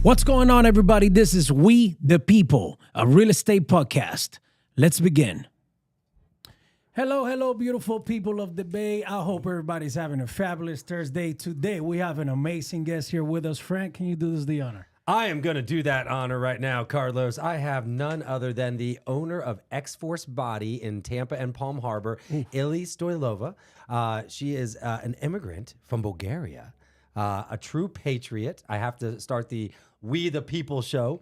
What's going on, everybody? This is We the People, a real estate podcast. Let's begin. Hello, beautiful people of the Bay. I hope everybody's having a fabulous Thursday. Today, we have an amazing guest here with us. Frank, can you do us the honor? I am going to do that honor right now, Carlos. I have none other than the owner of X-Force Body in Tampa and Palm Harbor, Illy Stoilova. She is an immigrant from Bulgaria, a true patriot. I have to start the We the People show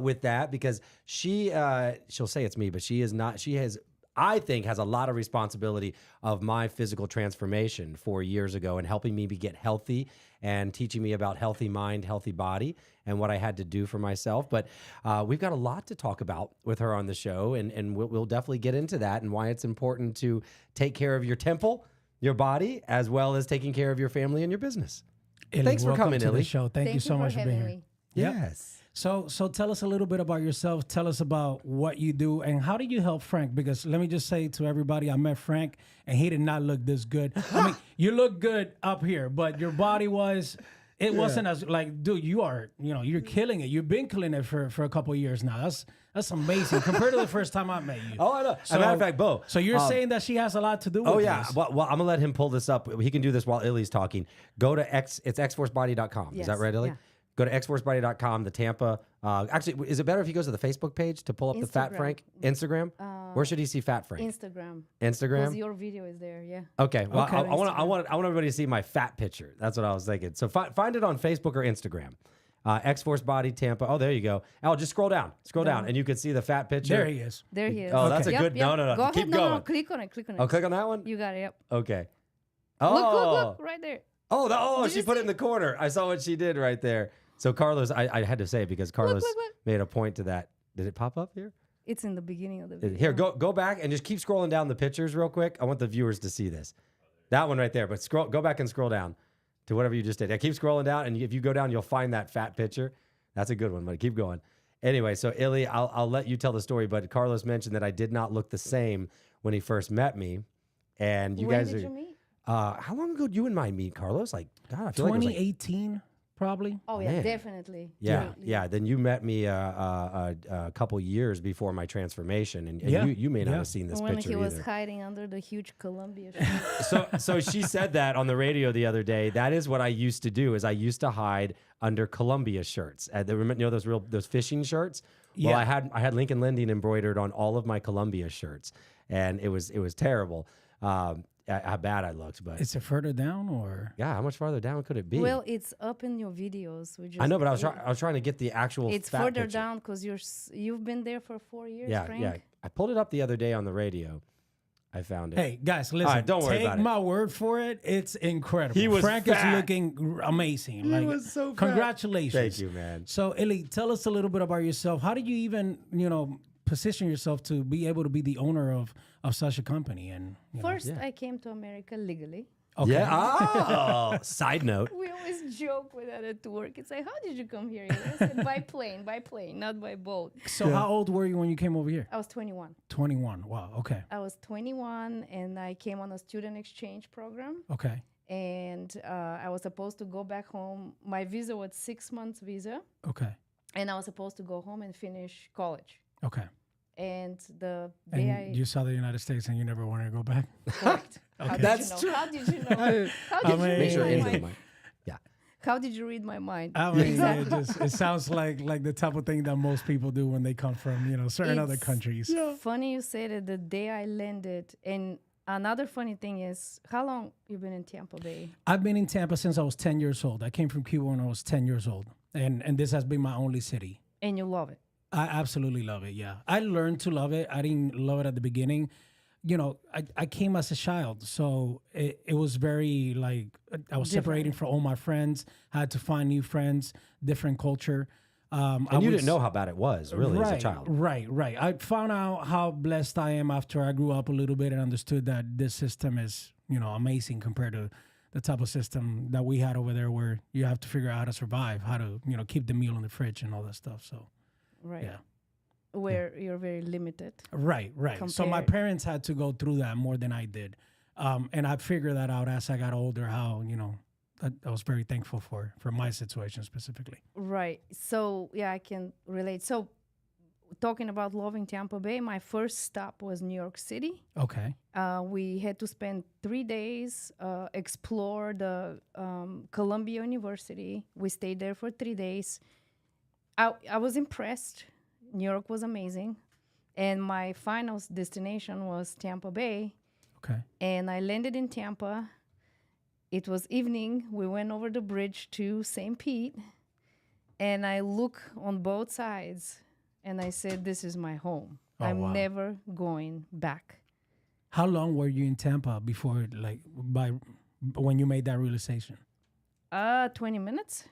with that because she'll say it's me, but she is not. She has, I think, has a lot of responsibility of my physical transformation 4 years ago and helping me get healthy and teaching me about healthy mind, healthy body, and what I had to do for myself. But we've got a lot to talk about with her on the show, and we'll definitely get into that and why it's important to take care of your temple, your body, as well as taking care of your family and your business. Illy, Thanks for coming, to Illy. the show. Thank you so much for being here. Me. Yes. So tell us a little bit about yourself. Tell us about what you do and how do you help Frank? Because let me just say to everybody, I met Frank and he did not look this good. I mean, you look good up here, but your body was, it wasn't as like, dude, you're killing it. You've been killing it for a couple of years now. That's amazing compared to the first time I met you. Oh, I know. So, As a matter of fact, Bo. So you're saying that she has a lot to do with Oh, yeah. this? Well, I'm going to let him pull this up. He can do this while Illy's talking. Go to it's xforcebody.com. Is that Yes, right, Illy? yeah. Go to xforcebody.com, the Tampa. Actually, is it better if he goes to the Facebook page to pull up the Fat Instagram. Frank? Instagram? Where should he see Fat Frank? Instagram. Instagram? Because your video is there, yeah. Okay. Well, Okay. I want everybody to see my fat picture. That's what I was thinking. So find it on Facebook or Instagram. X-Force Body Tampa. Oh, there you go. Oh, just scroll down. Scroll down, and you can see the fat picture. There he is. There he is. Oh, that's a Yep, good. yep. No. Go Keep ahead. going. No, click on it. Click on it. Oh, click on that one. You got it, yep. Okay. Oh. Look, right there. Oh, Did she you put it see? in the corner. I saw what she did right there. So Carlos, I had to say it because Carlos look. made a point to that. Did it pop up here? It's in the beginning of the video. Here, go back and just keep scrolling down the pictures real quick. I want the viewers to see this. That one right there. But go back and scroll down to whatever you just did. I keep scrolling down, and if you go down, you'll find that fat picture. That's a good one, but keep going. Anyway, so Illy, I'll let you tell the story, but Carlos mentioned that I did not look the same when he first met me. And you When guys did are you meet? how long ago did you and I meet, Carlos? Like, God, I feel like it was like 2018, probably. Oh, yeah, Man. definitely. Yeah, Definitely. yeah. Then you met me a couple years before my transformation, and Yeah, you may not yeah. have seen this When picture he was either. hiding under the huge Columbia shirt. So she said that on the radio the other day. That is what I used to do. Is I used to hide under Columbia shirts. Those fishing shirts. Well, Yeah. I had Lincoln Lending embroidered on all of my Columbia shirts, and it was terrible. How bad I looked, but Is it further down or? yeah, how much farther down could it be? Well, it's up in your videos. I know, but I was trying to get the actual. It's fat further picture. down because you've been there for 4 years, Yeah, Frank. yeah. I pulled it up the other day on the radio. I found it. Hey, guys, listen. right, don't worry take about it. my word for it. It's incredible. He was Frank fat. is looking amazing. He was so fat. Congratulations. Thank you, man. So, Illy, tell us a little bit about yourself. How did you even, position yourself to be able to be the owner of such a company? And First, I came to America legally. okay. Yeah. Oh, side note. We always joke with that at work. It's like, how did you come here? I said, by plane, not by boat. So, how old were you when you came over here? I was 21. 21. Wow. Okay. I was 21, and I came on a student exchange program. Okay. And I was supposed to go back home. My visa was 6 months visa, Okay. and I was supposed to go home and finish college. Okay. And the day And you saw the United States and you never wanted to go back? correct. How did That's you know? true. How did you know? How did you mean- read Make sure my it ends in the mind? mic. Yeah. How did you read my mind? I mean, it sounds like the type of thing that most people do when they come from, certain other It's- countries. Funny you said it. The day I landed, and another funny thing is, how long you been in Tampa Bay? I've been in Tampa since I was 10 years old. I came from Cuba when I was 10 years old. And this has been my only city. And you love it. I absolutely love it, yeah. I learned to love it. I didn't love it at the beginning. I came as a child, so it was very, I was separating from all my friends. I had to find new friends, different culture. And you didn't know how bad it was, really, as a child. Right. I found out how blessed I am after I grew up a little bit and understood that this system is, amazing compared to the type of system that we had over there where you have to figure out how to survive, how to, keep the meal in the fridge and all that stuff. So, Right. yeah. Where you're very limited. Right. So my Compare- parents had to go through that more than I did. And I figured that out as I got older, how, I was very thankful for my situation specifically. Right. So yeah, I can relate. So talking about loving Tampa Bay, my first stop was New York City. Okay. We had to spend 3 days, explore the Columbia University. We stayed there for 3 days. I was impressed. New York was amazing. And my final destination was Tampa Bay. Okay. And I landed in Tampa. It was evening. We went over the bridge to St. Pete. And I look on both sides. And I said, this is my home. Oh, I'm wow. never going back. How long were you in Tampa before, like, when you made that realization? 20 minutes.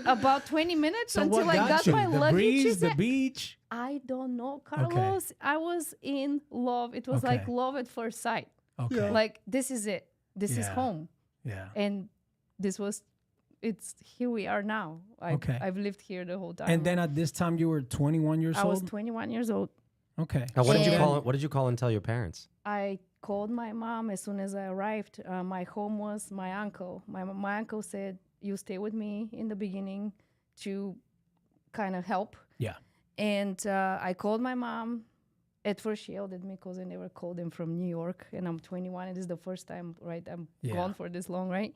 About 20 minutes So until what I got you? my The luggage. breeze, the beach. I don't know, Carlos. I was in love. It was like Okay. love at first sight. Okay. Like, this is it. This is Yeah. home. Yeah. And it's here we are now. Okay. I've lived here the whole time. And then at this time you were 21 years I was old. 21 years old. Okay. Now, what did you And- call it? What did you call and tell your parents? I called my mom as soon as I arrived. My home was my uncle. My uncle said, you stay with me in the beginning to kind of help. Yeah. And I called my mom. At first, she yelled at me because I never called him from New York. And I'm 21. It is the first time, right? I'm Yeah. gone for this long, right?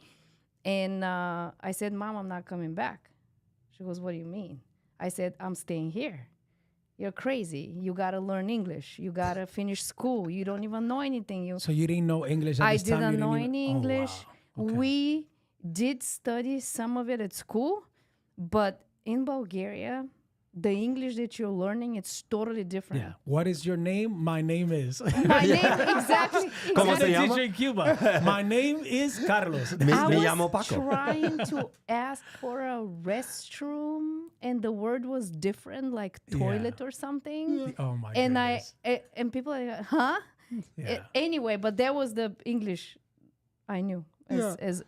And I said, Mom, I'm not coming back. She goes, what do you mean? I said, I'm staying here. You're crazy. You got to learn English. You got to finish school. You don't even know anything. So you didn't know English at I this time? didn't You know even- any Oh, wow. English. Okay. We did study some of it at school, but in Bulgaria, the English that you're learning, it's totally different. Yeah. What is your name? My name is. My name, exactly. ¿Cómo As a se llama? teacher in Cuba. My name is Carlos. Me I was llamo Paco. trying to ask for a restroom, and the word was different, like toilet or something. Oh my And goodness. and people are like, huh? Yeah. Anyway, but that was the English I knew as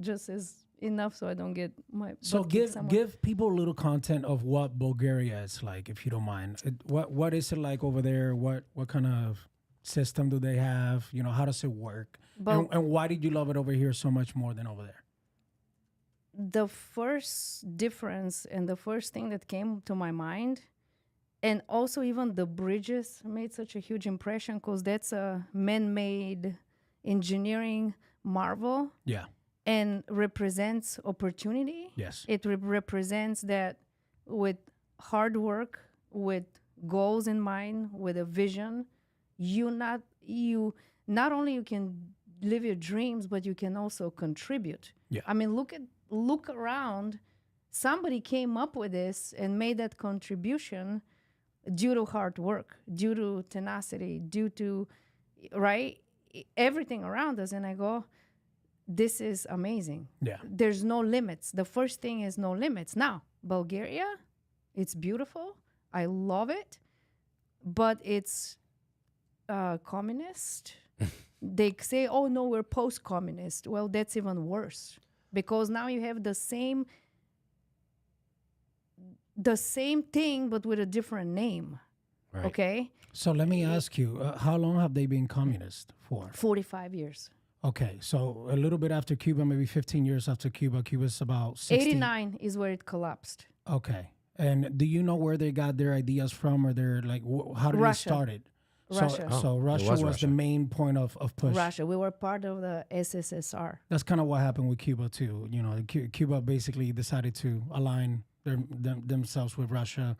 just as enough so I don't get my So butt kicked somewhere. give people a little content of what Bulgaria is like, if you don't mind. What is it like over there? What kind of system do they have? You know, how does it work? And why did you love it over here so much more than over there? The first difference and the first thing that came to my mind, and also even the bridges made such a huge impression because that's a man-made engineering marvel Yeah. and represents opportunity. Yes. It represents that with hard work, with goals in mind, with a vision, you not only you can live your dreams, but you can also contribute. Yeah. I mean, look around. Somebody came up with this and made that contribution due to hard work, due to tenacity, due to everything around us. And I go, this is amazing. Yeah. There's no limits. The first thing is no limits. Now, Bulgaria, it's beautiful. I love it, but it's communist. They say, oh no, we're post-communist. Well, that's even worse because now you have the same thing, but with a different name. Right. Okay? So let me ask you, how long have they been communist for? 45 years. Okay, so a little bit after Cuba, maybe 15 years after Cuba. Cuba's about 60. 89 is where it collapsed. Okay. And do you know where they got their ideas from, or they're like, how did Russia. they start it? Russia. So it Russia was was Russia. the main point of push. Russia. We were part of the SSSR. That's kind of what happened with Cuba too. You know, Cuba basically decided to align themselves with Russia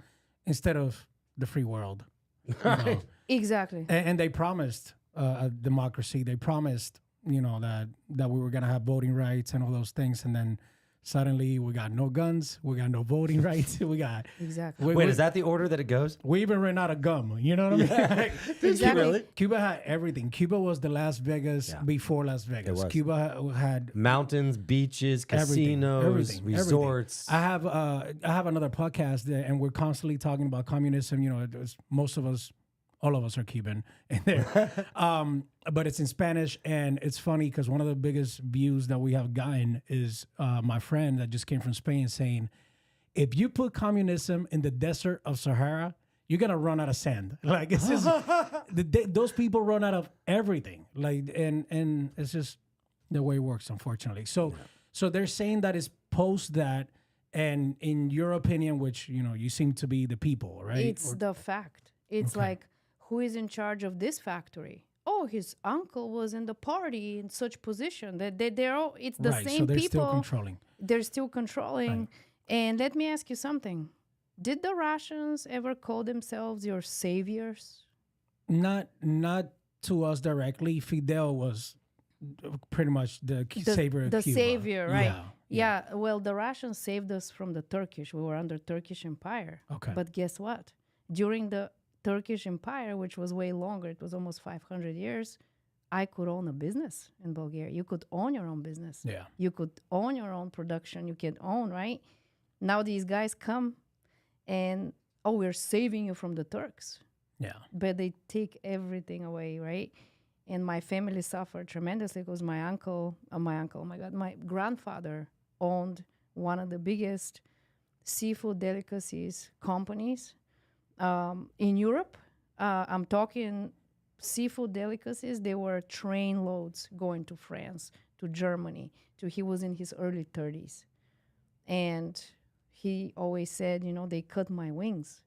instead of the free world. You know? Exactly. And they promised a democracy. They promised, you know, that we were gonna have voting rights and all those things, and then suddenly we got no guns, we got no voting rights, we got Exactly. Wait, is that the order that it goes? we even ran out of gum. You know what I mean? Exactly. Really? Cuba had everything. Cuba was the Las Vegas Yeah. before Las Vegas. was. Cuba had Mountains, beaches, everything, casinos, everything. resorts. I have another podcast there, and we're constantly talking about communism. You know, most of us, all of us are Cuban in there, but it's in Spanish, and it's funny because one of the biggest views that we have gotten is my friend that just came from Spain saying, if you put communism in the desert of Sahara, you're gonna run out of sand. Like it's just those people run out of everything. Like and it's just the way it works, unfortunately. So they're saying that it's post that, and in your opinion, which you seem to be the people, right? It's the fact. It's like, who is in charge of this factory? Oh, his uncle was in the party in such position that they're all. It's the right. same So they're people. still controlling. They're still controlling. And let me ask you something: did the Russians ever call themselves your saviors? Not to us directly. Fidel was pretty much the savior of The Cuba. savior, right? Yeah. Yeah. Well, the Russians saved us from the Turkish. We were under Turkish Empire. Okay. But guess what? During the Turkish Empire, which was way longer, it was almost 500 years, I could own a business in Bulgaria. You could own your own business. Yeah. You could own your own production. You can own, right? Now these guys come and, we're saving you from the Turks. Yeah. But they take everything away, right? And my family suffered tremendously because my grandfather owned one of the biggest seafood delicacies companies in Europe. I'm talking seafood delicacies. They were train loads going to France, to Germany. He was in his early 30s. And he always said, they cut my wings.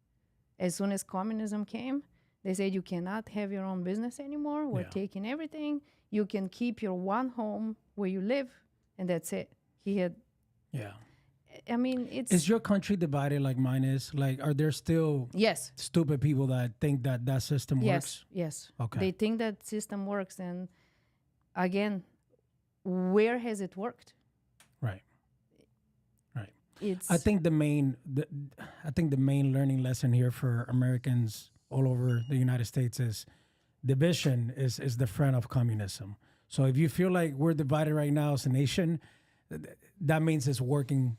As soon as communism came, they said, you cannot have your own business anymore. We're taking everything. You can keep your one home where you live, and that's it. He had... Yeah. I mean, Is your country divided like mine is? Like, are there still Yes. stupid people that think that system works? Yes. Okay. They think that system works. And again, where has it worked? Right. Right. It's I think the main learning lesson here for Americans all over the United States is division is the friend of communism. So if you feel like we're divided right now as a nation, that means it's working,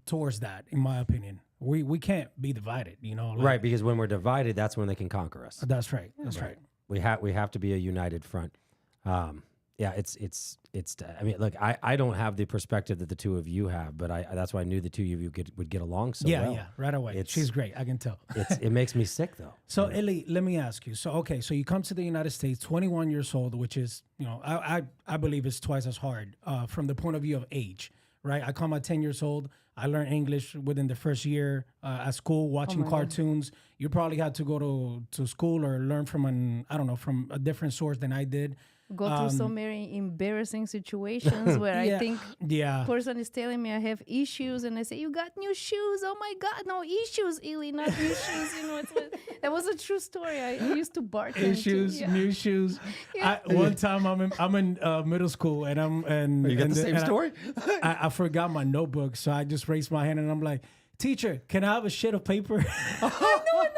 towards that. In my opinion, we can't be divided. Right, because when we're divided, that's when they can conquer us. That's right. That's right. We have to be a united front. It's. I mean, look, I don't have the perspective that the two of you have, but that's why I knew the two of you would get along so well. Yeah, right away. She's great. I can tell. It makes me sick though. So, Illy, let me ask you. So you come to the United States, 21 years old, which is, I believe is twice as hard from the point of view of age, right? I come at 10 years old. I learned English within the first year at school, watching cartoons. God. You probably had to go to school or learn from from a different source than I did. Go through so many embarrassing situations where I think person is telling me I have issues, and I say, you got new shoes? Oh my God, no issues, Illy, not new shoes. That was a true story. I used to bartend. Issues, new shoes. Yeah. One time I'm in middle school, and you got the same story? I forgot my notebook, so I just raised my hand and I'm like, teacher, can I have a sheet of paper? I know.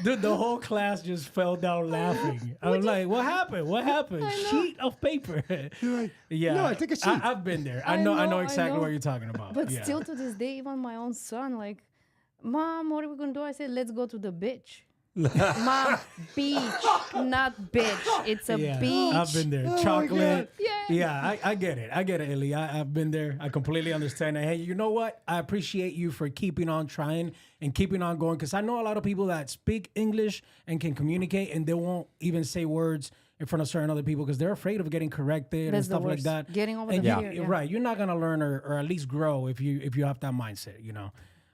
Dude, the whole class just fell down laughing. I was like, what happened? What happened? Sheet of paper. Yeah. No, I take a sheet. I've been there. I know exactly what you're talking about. But still to this day, even my own son, like, Mom, what are we going to do? I said, let's go to the beach. Mom, beach, not bitch. It's a beach. I've been there. Chocolate. Yeah. I get it. I get it, Illy. I've been there. I completely understand. And hey, you know what? I appreciate you for keeping on trying and keeping on going, because I know a lot of people that speak English and can communicate, and they won't even say words in front of certain other people because they're afraid of getting corrected and stuff like that. Getting over the fear. Yeah. Right. You're not gonna learn or at least grow if you have that mindset.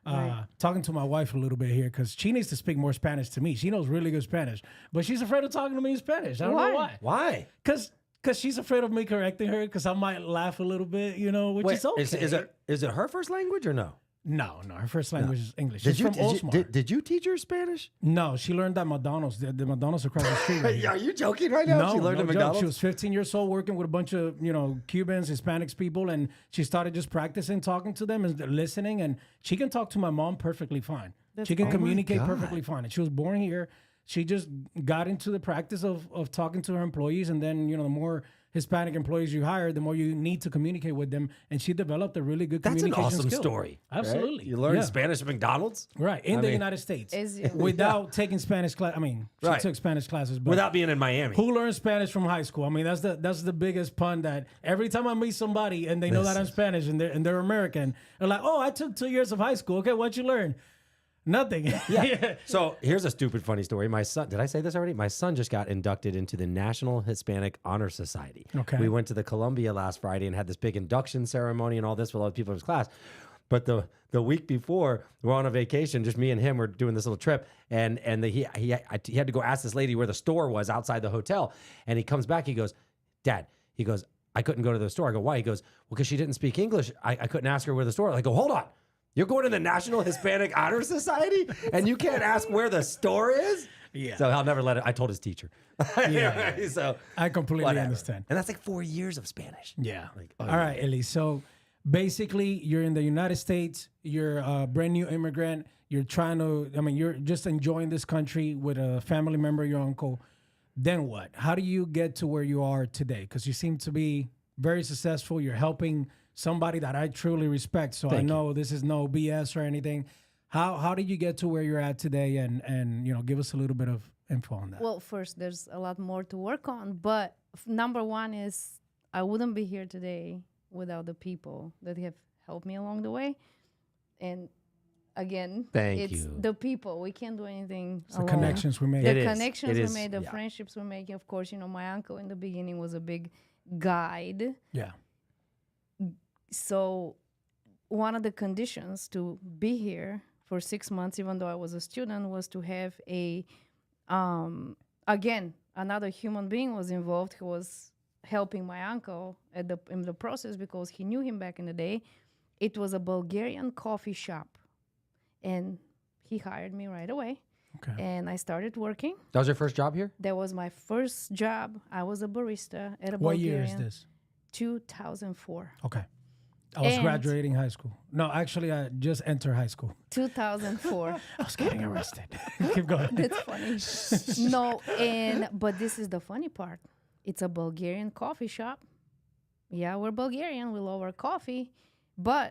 Right. Talking to my wife a little bit here because she needs to speak more Spanish to me. She knows really good Spanish, but she's afraid of talking to me in Spanish. I don't know why. Why? Because she's afraid of me correcting her because I might laugh a little bit, which is okay. Is it her first language or no? No. Her first language is English. Did She's from Oldsmar. Did you teach her Spanish? No, she learned at McDonald's. The McDonald's across the street. Right Are you joking right now? No, she learned no at McDonald's? Joke. She was 15 years old working with a bunch of, Cubans, Hispanics people, and she started just practicing talking to them and listening, and she can talk to my mom perfectly fine. She can communicate perfectly fine. And she was born here. She just got into the practice of talking to her employees, and then, the more Hispanic employees you hire, the more you need to communicate with them. And she developed a really good communication skill. That's an awesome story. Absolutely. Right? You learned Spanish at McDonald's? Right. In the United States. Without taking Spanish class. I mean, she took Spanish classes. But without being in Miami. Who learned Spanish from high school? I mean, that's the biggest pun that every time I meet somebody and they know that I'm Spanish and they're American, they're like, oh, I took 2 years of high school. Okay, what'd you learn? Nothing. Yeah. So here's a stupid funny story. My son, did I say this already? My son just got inducted into the National Hispanic Honor Society. Okay. We went to the Columbia last Friday and had this big induction ceremony and all this with all the people in his class. But the week before, we're on a vacation, just me and him. We're doing this little trip, and he had to go ask this lady where the store was outside the hotel. And he comes back. He goes, Dad. He goes, I couldn't go to the store. I go, why? He goes, well, because she didn't speak English. I couldn't ask her where the store was. I go, hold on. You're going to the National Hispanic Honor Society, and you can't ask where the store is? Yeah. So I'll never let it. I told his teacher. Yeah. So I completely whatever. understand. And that's like 4 years of Spanish. Yeah. Like, All right, Illy. So basically, you're in the United States. You're a brand new immigrant. You're trying to, you're just enjoying this country with a family member, your uncle. Then what? How do you get to where you are today? Because you seem to be very successful. You're helping somebody that I truly respect. So I know this is no BS or anything. How did you get to where you're at today? And give us a little bit of info on that. Well, first, there's a lot more to work on. But number one is I wouldn't be here today without the people that have helped me along the way. And again, Thank it's you. the people. We can't do anything The alone. connections we made. The It is. connections It we is. made, the Yeah. friendships we're making. Of course, my uncle in the beginning was a big guide. Yeah. So one of the conditions to be here for 6 months, even though I was a student, was to have again, another human being was involved who was helping my uncle in the process because he knew him back in the day. It was a Bulgarian coffee shop, and he hired me right away. Okay. And I started working. That was your first job here? That was my first job. I was a barista at a What Bulgarian. year is this? 2004. Okay. I was And- graduating high school. No, actually, I just entered high school. 2004. I was getting arrested. Keep going. That's funny. No, but this is the funny part. It's a Bulgarian coffee shop. Yeah, we're Bulgarian. We love our coffee, but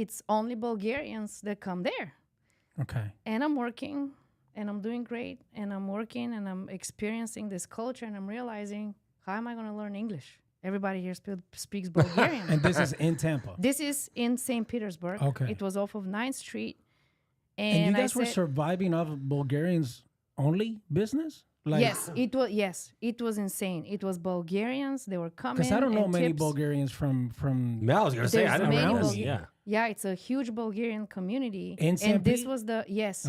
it's only Bulgarians that come there. Okay. And I'm working, and I'm doing great, and I'm working, and I'm experiencing this culture, and I'm realizing, how am I going to learn English? Everybody here speaks Bulgarian. And this is in Tampa. This is in St. Petersburg. Okay. It was off of 9th Street. And you I guys were said- surviving off of Bulgarians only business? Like, Yes, it was insane. It was Bulgarians. They were coming. because I don't know and many tips. Bulgarians from Yeah, I was going to say, I There's didn't many know this. Bulgarians. Yeah. Yeah, it's a huge Bulgarian community. In St. And this Pete? was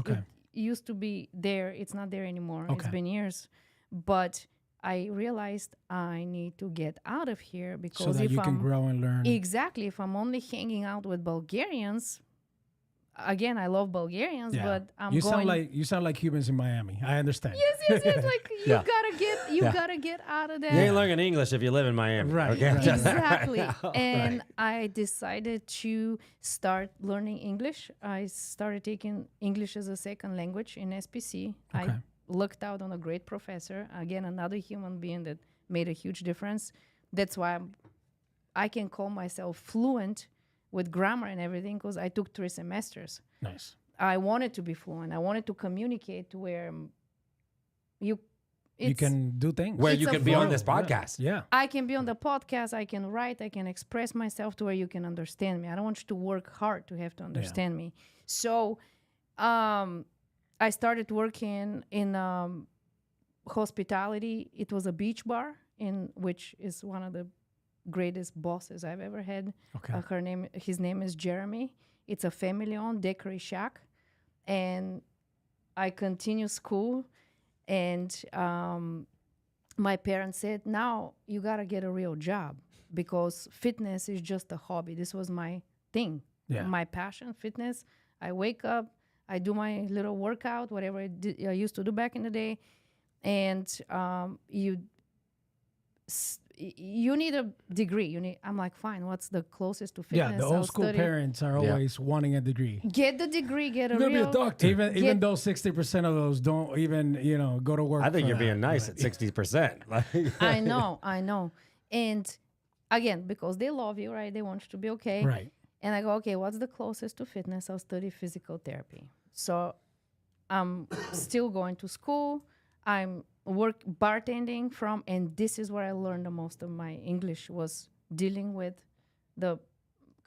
Okay. it used to be there. It's not there anymore. It's Okay. been years. But I realized I need to get out of here because so that if you can I'm grow and learn. exactly if I'm only hanging out with Bulgarians, again, I love Bulgarians, Yeah. but I'm you going sound like Cubans in Miami. I understand. yes, like you Yeah. gotta get out of there. You ain't learning English if you live in Miami. Right, Okay? right. Exactly. And I decided to start learning English. I started taking English as a second language in SPC. Okay. I looked out on a great professor, again, another human being that made a huge difference. That's why I can call myself fluent with grammar and everything because I took 3 semesters. Nice. I wanted to be fluent. I wanted to communicate to where You it's- can do things. Where It's you a can be on flow. this podcast. Yeah. I can be on the podcast, I can write, I can express myself to where you can understand me. I don't want you to work hard to have to understand me. So I started working in hospitality. It was a beach bar, which is one of the greatest bosses I've ever had. Okay. His name is Jeremy. It's a family-owned bakery shack. And I continue school, and my parents said, now you got to get a real job because fitness is just a hobby. This was my thing, Yeah. my passion, fitness. I wake up, I do my little workout, whatever I used to do back in the day, and you need a degree. I'm like, fine, what's the closest to fitness? Yeah, the I'll old school study. parents are always wanting a degree. Get the degree, get a You're gonna real... be a doctor. Even Get- though 60% of those don't even, go to work. I think for you're that. being nice at 60%. Like, I know. And again, because they love you, right? They want you to be okay. Right. And I go, okay, what's the closest to fitness? I'll study physical therapy. So I'm still going to school. I'm bartending and this is where I learned the most of my English was dealing with the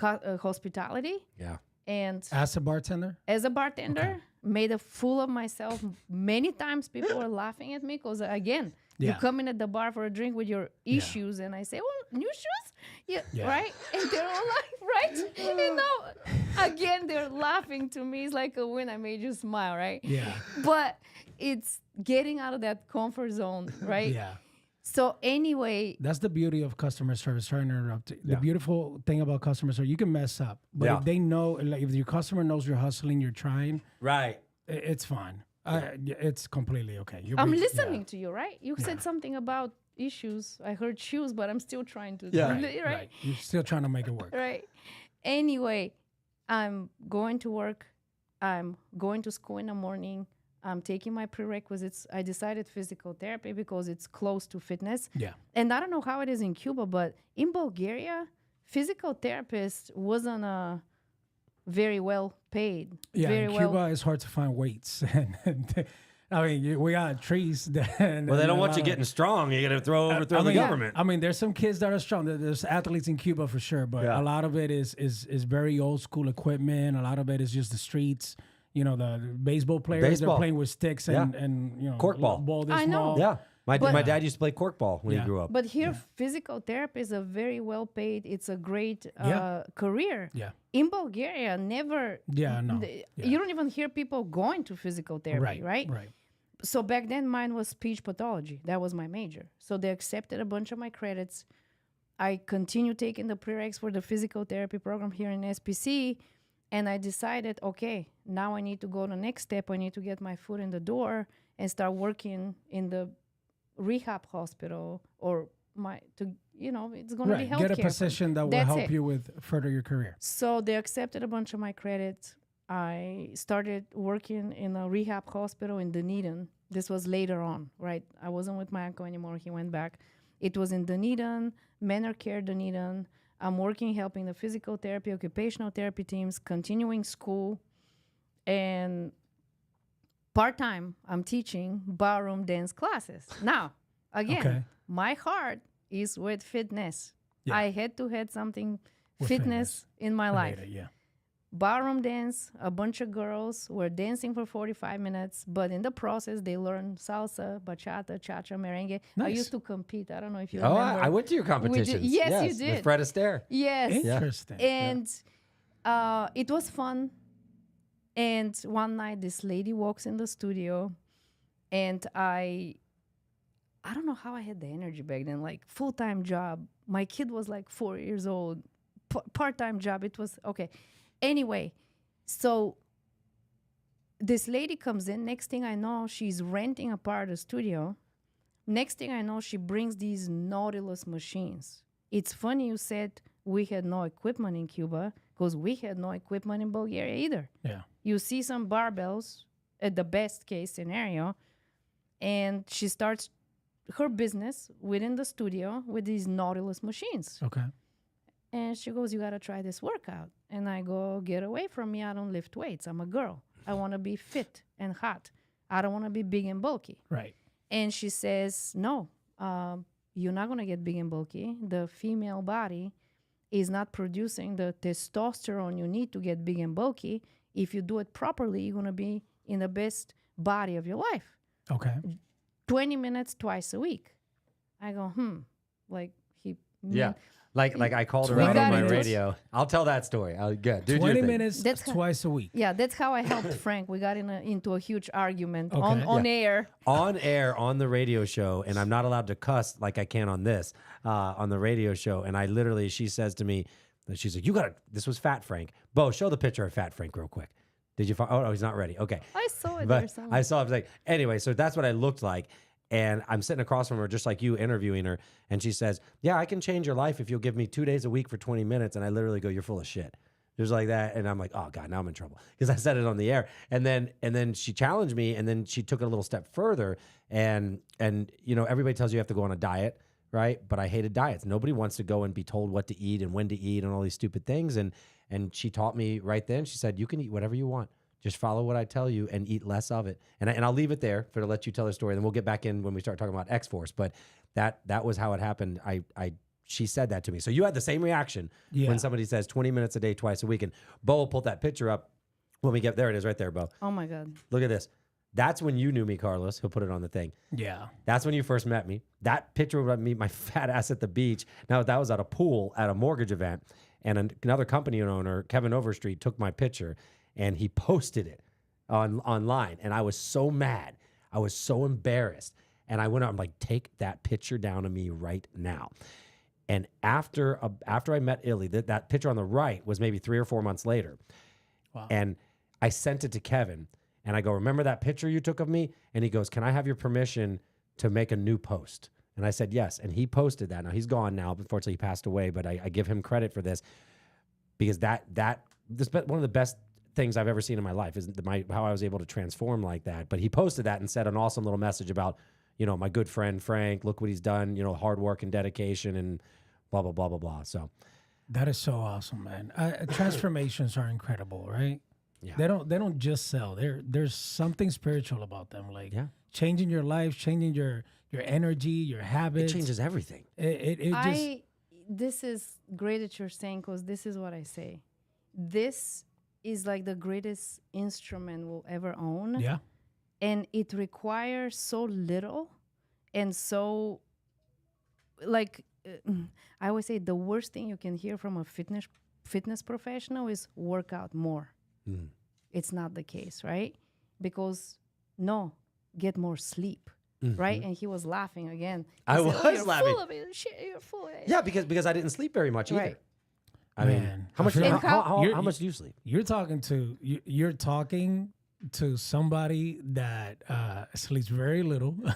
hospitality. yeah. And As a bartender? as a bartender, made a fool of myself many times. People were laughing at me because, again, you Yeah. come in at the bar for a drink with your issues, and I say, "Well, new shoes, Yeah. right?" And they're all like, "Right?" Again, they're laughing to me. It's like a win. I made you smile, right? Yeah. But it's getting out of that comfort zone, right? Yeah. So anyway, That's the beauty of customer service. Sorry to interrupt. The Yeah. beautiful thing about customer service, you can mess up, but Yeah. if they know, like if your customer knows you're hustling, you're trying, Right. it's fine. It's completely okay. I'm listening to you, right? You said something about issues. I heard shoes, but I'm still trying to, right? You're still trying to make it work. Right. Anyway, I'm going to work. I'm going to school in the morning. I'm taking my prerequisites. I decided physical therapy because it's close to fitness. Yeah. And I don't know how it is in Cuba, but in Bulgaria, physical therapist wasn't very well paid. Yeah, very in well. Cuba, it's hard to find weights. I mean, we got trees. Well, they don't want you getting strong. You're going to throw overthrow the government. I mean, there's some kids that are strong. There's athletes in Cuba for sure, but Yeah. a lot of it is very old school equipment. A lot of it is just the streets. You know, the baseball players, Baseball. they're playing with sticks and you know, Corkball. this I know. small. Yeah. My But- dad used to play corkball when Yeah. he grew up. But here, physical therapy is a very well paid. It's a great Yeah. career. Yeah. In Bulgaria, never. Yeah, no. You don't even hear people going to physical therapy, right? Right. So back then, mine was speech pathology. That was my major. So they accepted a bunch of my credits. I continued taking the prereqs for the physical therapy program here in SPC. And I decided, okay, now I need to go the next step. I need to get my foot in the door and start working in the rehab hospital or it's going to be Right. healthcare. Get a position that will That's help it. you with further your career. So they accepted a bunch of my credits. I started working in a rehab hospital in Dunedin. This was later on, right? I wasn't with my uncle anymore. He went back. It was in Dunedin, Manor Care Dunedin. I'm working, helping the physical therapy, occupational therapy teams, continuing school. And part-time, I'm teaching ballroom dance classes. Now, again, Okay. my heart is with fitness. Yeah. I had to have something With fitness in my life. Later, yeah. Ballroom dance, a bunch of girls were dancing for 45 minutes, but in the process, they learned salsa, bachata, cha-cha, merengue. I Nice. used to compete. I don't know if you Oh, remember. I went to your competitions. Yes, you With did. Fred Astaire. Yes. Interesting. And it was fun. And one night, this lady walks in the studio, and I don't know how I had the energy back then, like full-time job. My kid was like 4 years old, part-time job. It was okay. Anyway, so this lady comes in. Next thing I know, she's renting a part of the studio. Next thing I know, she brings these Nautilus machines. It's funny you said we had no equipment in Cuba because we had no equipment in Bulgaria either. Yeah. You see some barbells at the best case scenario, and she starts her business within the studio with these Nautilus machines. Okay. And she goes, "You got to try this workout." And I go, "Get away from me. I don't lift weights. I'm a girl. I want to be fit and hot. I don't want to be big and bulky." Right. And she says, "No, you're not going to get big and bulky. The female body is not producing the testosterone you need to get big and bulky. If you do it properly, you're going to be in the best body of your life. Okay. 20 minutes twice a week." I go, like he... Yeah. Like I called her 20 out on my minutes. radio. I'll tell that story. Good. Do your 20 thing. minutes That's twice a week. Yeah, that's how I helped Frank. We got into a huge argument Okay. on air. On air on the radio show, and I'm not allowed to cuss like I can on this on the radio show. And I literally, she says to me, she's like, "You got to." This was Fat Frank. Bo, show the picture of Fat Frank real quick. Did you find? Oh, no, he's not ready. Okay. I saw it there But somewhere. I saw it. Like, anyway, so that's what I looked like. And I'm sitting across from her, just like you, interviewing her. And she says, "Yeah, I can change your life if you'll give me 2 days a week for 20 minutes. And I literally go, "You're full of shit." Just like that. And I'm like, "Oh God, now I'm in trouble." Because I said it on the air. And then she challenged me, and then she took it a little step further. And everybody tells you have to go on a diet, right? But I hated diets. Nobody wants to go and be told what to eat and when to eat and all these stupid things. And she taught me right then. She said, "You can eat whatever you want. Just follow what I tell you and eat less of it." And I'll leave it there to let you tell the story. Then we'll get back in when we start talking about X-Force. But that was how it happened. I she said that to me. So you had the same reaction Yeah. when somebody says 20 minutes a day, twice a week. And Bo will pull that picture up when we get there. It is right there, Bo. Oh my God. Look at this. That's when you knew me, Carlos. He'll put it on the thing. Yeah. That's when you first met me. That picture of me, my fat ass at the beach. Now, that was at a pool at a mortgage event. And another company owner, Kevin Overstreet, took my picture and he posted it online. And I was so mad. I was so embarrassed. And I went out and like, take that picture down of me right now. And after I met Illy, that picture on the right was maybe 3 or 4 months later. Wow. And I sent it to Kevin. And I go, remember that picture you took of me? And he goes, can I have your permission to make a new post? And I said, yes. And he posted that. Now, he's gone now. Unfortunately, he passed away, but I give him credit for this because this one of the best things I've ever seen in my life is how I was able to transform like that. But he posted that and said an awesome little message about, my good friend, Frank, look what he's done, hard work and dedication and blah, blah, blah, blah, blah. So That is so awesome, man. Transformations are incredible, right? Yeah. They don't just sell. There's something spiritual about them, like Yeah. changing your life, changing your energy, your habits. it changes everything. It just This is great that you're saying, because this is what I say. This is like the greatest instrument we'll ever own. yeah. And it requires so little and so, like, I always say the worst thing you can hear from a fitness professional is work out more. Mm. It's not the case, right? Because no, get more sleep, Mm-hmm. right? And he was laughing again. He I said, was you're laughing. Full of it. Shit, you're full of it. Yeah, because I didn't sleep very much either. Right. I mean, Man, how much? I feel- How much do you sleep? You're talking to somebody that sleeps very little. I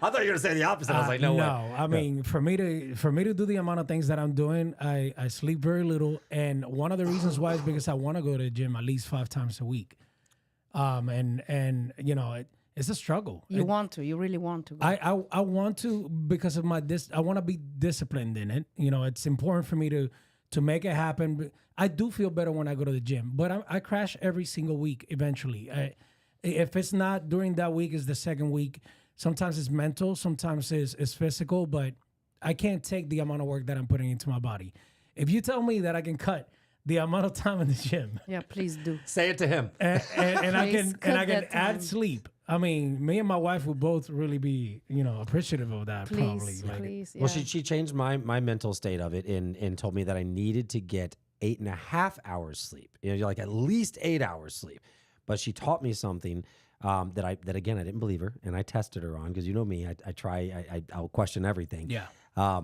thought you were gonna say the opposite. I was like, no way. I mean, for me to do the amount of things that I'm doing, I sleep very little, and one of the reasons why is because I want to go to the gym at least 5 times a week. And it's a struggle. You want to. You really want to. Go. I want to because of I want to be disciplined in it. It's important for me to make it happen. I do feel better when I go to the gym, but I crash every single week eventually. If it's not during that week, it's the second week. Sometimes it's mental, sometimes it's physical, but I can't take the amount of work that I'm putting into my body. If you tell me that I can cut the amount of time in the gym, Yeah, please do. Say it to him. and I Please can cut that add time. sleep. I mean, me and my wife would both really be, appreciative of that. Please, probably. please. Yeah. Well, she changed my mental state of it and told me that I needed to get 8.5 hours sleep. Like at least 8 hours sleep. But she taught me something that again I didn't believe her, and I tested her on because you know me, I'll question everything. Yeah.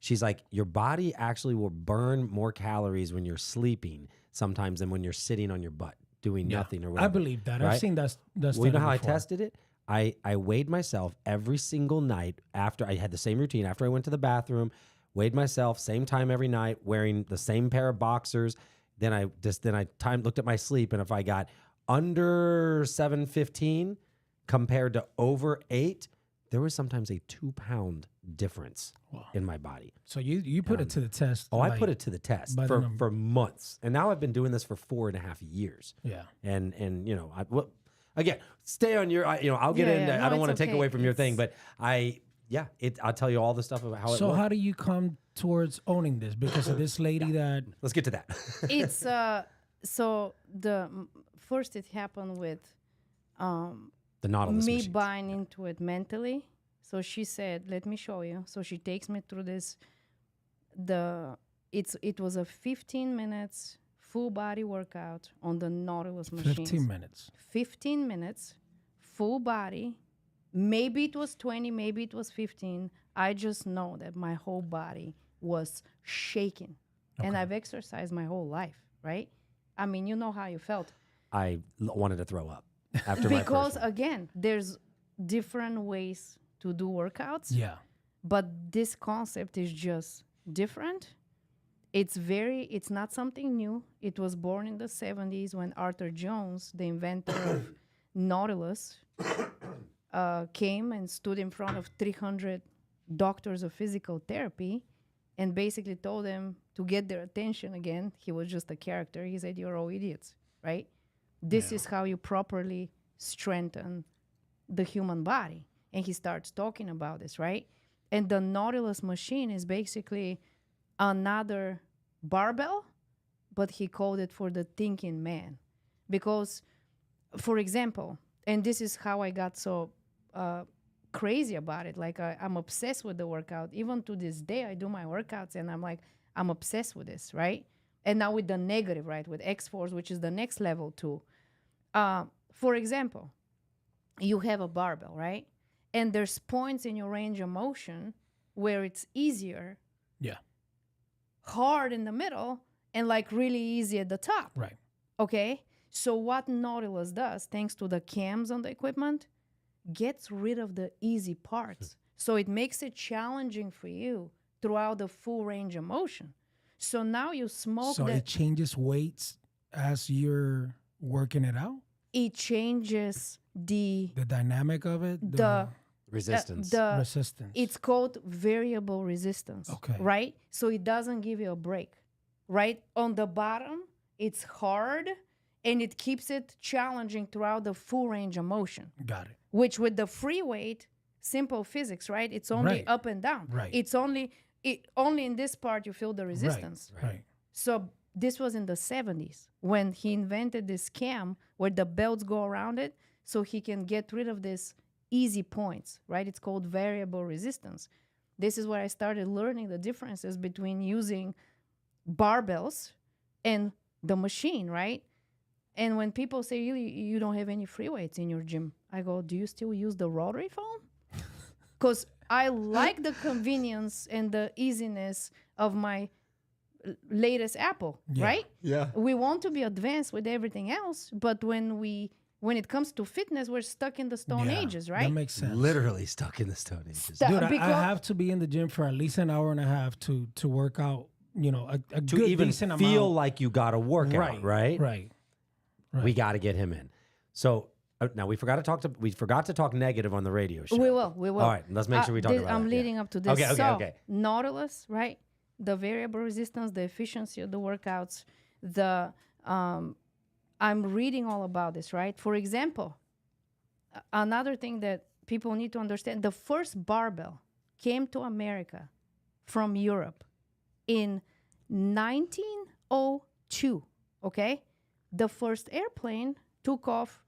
She's like, your body actually will burn more calories when you're sleeping sometimes than when you're sitting on your butt doing nothing or whatever. I believe that. right? I've seen that. Well, you know how I tested it? I weighed myself every single night after I had the same routine. After I went to the bathroom, weighed myself, same time every night, wearing the same pair of boxers. Then I looked at my sleep, and if I got under 715 compared to over 8, there was sometimes a 2-pound difference in my body. So you put it to the test. Oh, I put it to the test by the number. for months, and now I've been doing this for 4.5 years. Yeah. And again, stay on your. I'll get Yeah, into. yeah. No, I don't want to it's take okay. away from your It's- thing, but I'll tell you all the stuff about how it So works. how do you come towards owning this? Because of this lady that. Let's get to that. It's so first it happened with The Nautilus me machines. buying into it mentally. So she said, "Let me show you." So she takes me through this. It was a 15 minutes full body workout on the Nautilus machines. 15 minutes. 15 minutes, full body. Maybe it was 20, maybe it was 15. I just know that my whole body was shaking. And I've exercised my whole life, right? I mean, you know how you felt. I wanted to throw up after my Because, first one. again, there's different ways to do workouts. Yeah. But this concept is just different. It's not something new. It was born in the 70s when Arthur Jones, the inventor of Nautilus, came and stood in front of 300 doctors of physical therapy and basically told them to get their attention again. He was just a character. He said, "You're all idiots, right? This is how you properly strengthen the human body." And he starts talking about this, right? And the Nautilus machine is basically another barbell, but he called it for the thinking man. Because, for example, and this is how I got so crazy about it. Like I'm obsessed with the workout. Even to this day, I do my workouts and I'm like, I'm obsessed with this, right? And now with the negative, right? With X-Force, which is the next level too. For example, you have a barbell, right? And there's points in your range of motion where it's easier, Yeah. hard in the middle, and like really easy at the top. Right. Okay? So what Nautilus does, thanks to the cams on the equipment, gets rid of the easy parts. So it makes it challenging for you throughout the full range of motion. So now you smoke So it changes weights as you're working it out? it changes the dynamic of it? the Resistance. the resistance. it's called variable resistance. Okay. Right? So it doesn't give you a break. Right? On the bottom, it's hard and it keeps it challenging throughout the full range of motion. Got it. Which with the free weight, simple physics, right? It's only Right. up and down. Right. It's only in this part you feel the resistance. Right. So this was in the 70s when he invented this cam where the belts go around it so he can get rid of this easy points, right? It's called variable resistance. This is where I started learning the differences between using barbells and the machine, right? And when people say, you don't have any free weights in your gym, I go, do you still use the rotary phone? Because I like the convenience and the easiness of my latest Apple, right? Yeah. We want to be advanced with everything else, but when it comes to fitness, we're stuck in the Stone Ages, right? That makes sense. Literally stuck in the Stone Ages. Stu- Dude, I because- have to be in the gym for at least an hour and a half to work out, a To good, even decent feel amount. like you got to work out, right? Right. We got to get him in. So now we forgot to talk negative on the radio show. We will. All right, let's make sure we talk about I'm that. leading up to this. Okay, So, Nautilus, right? The variable resistance, the efficiency of the workouts, I'm reading all about this, right? For example, another thing that people need to understand, the first barbell came to America from Europe in 1902, okay? The first airplane took off,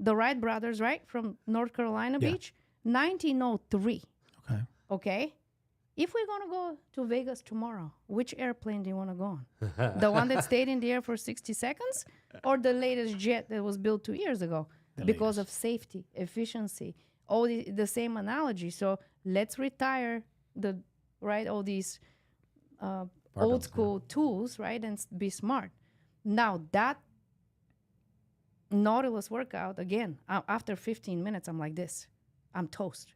the Wright brothers, right, from North Carolina Beach, 1903, Okay. okay? If we're going to go to Vegas tomorrow, which airplane do you want to go on? The one that stayed in the air for 60 seconds or the latest jet that was built 2 years ago? Because of safety, efficiency, all the same analogy. So let's retire all these old school tools, right, and be smart. Now that Nautilus workout, again, after 15 minutes, I'm like this. I'm toast.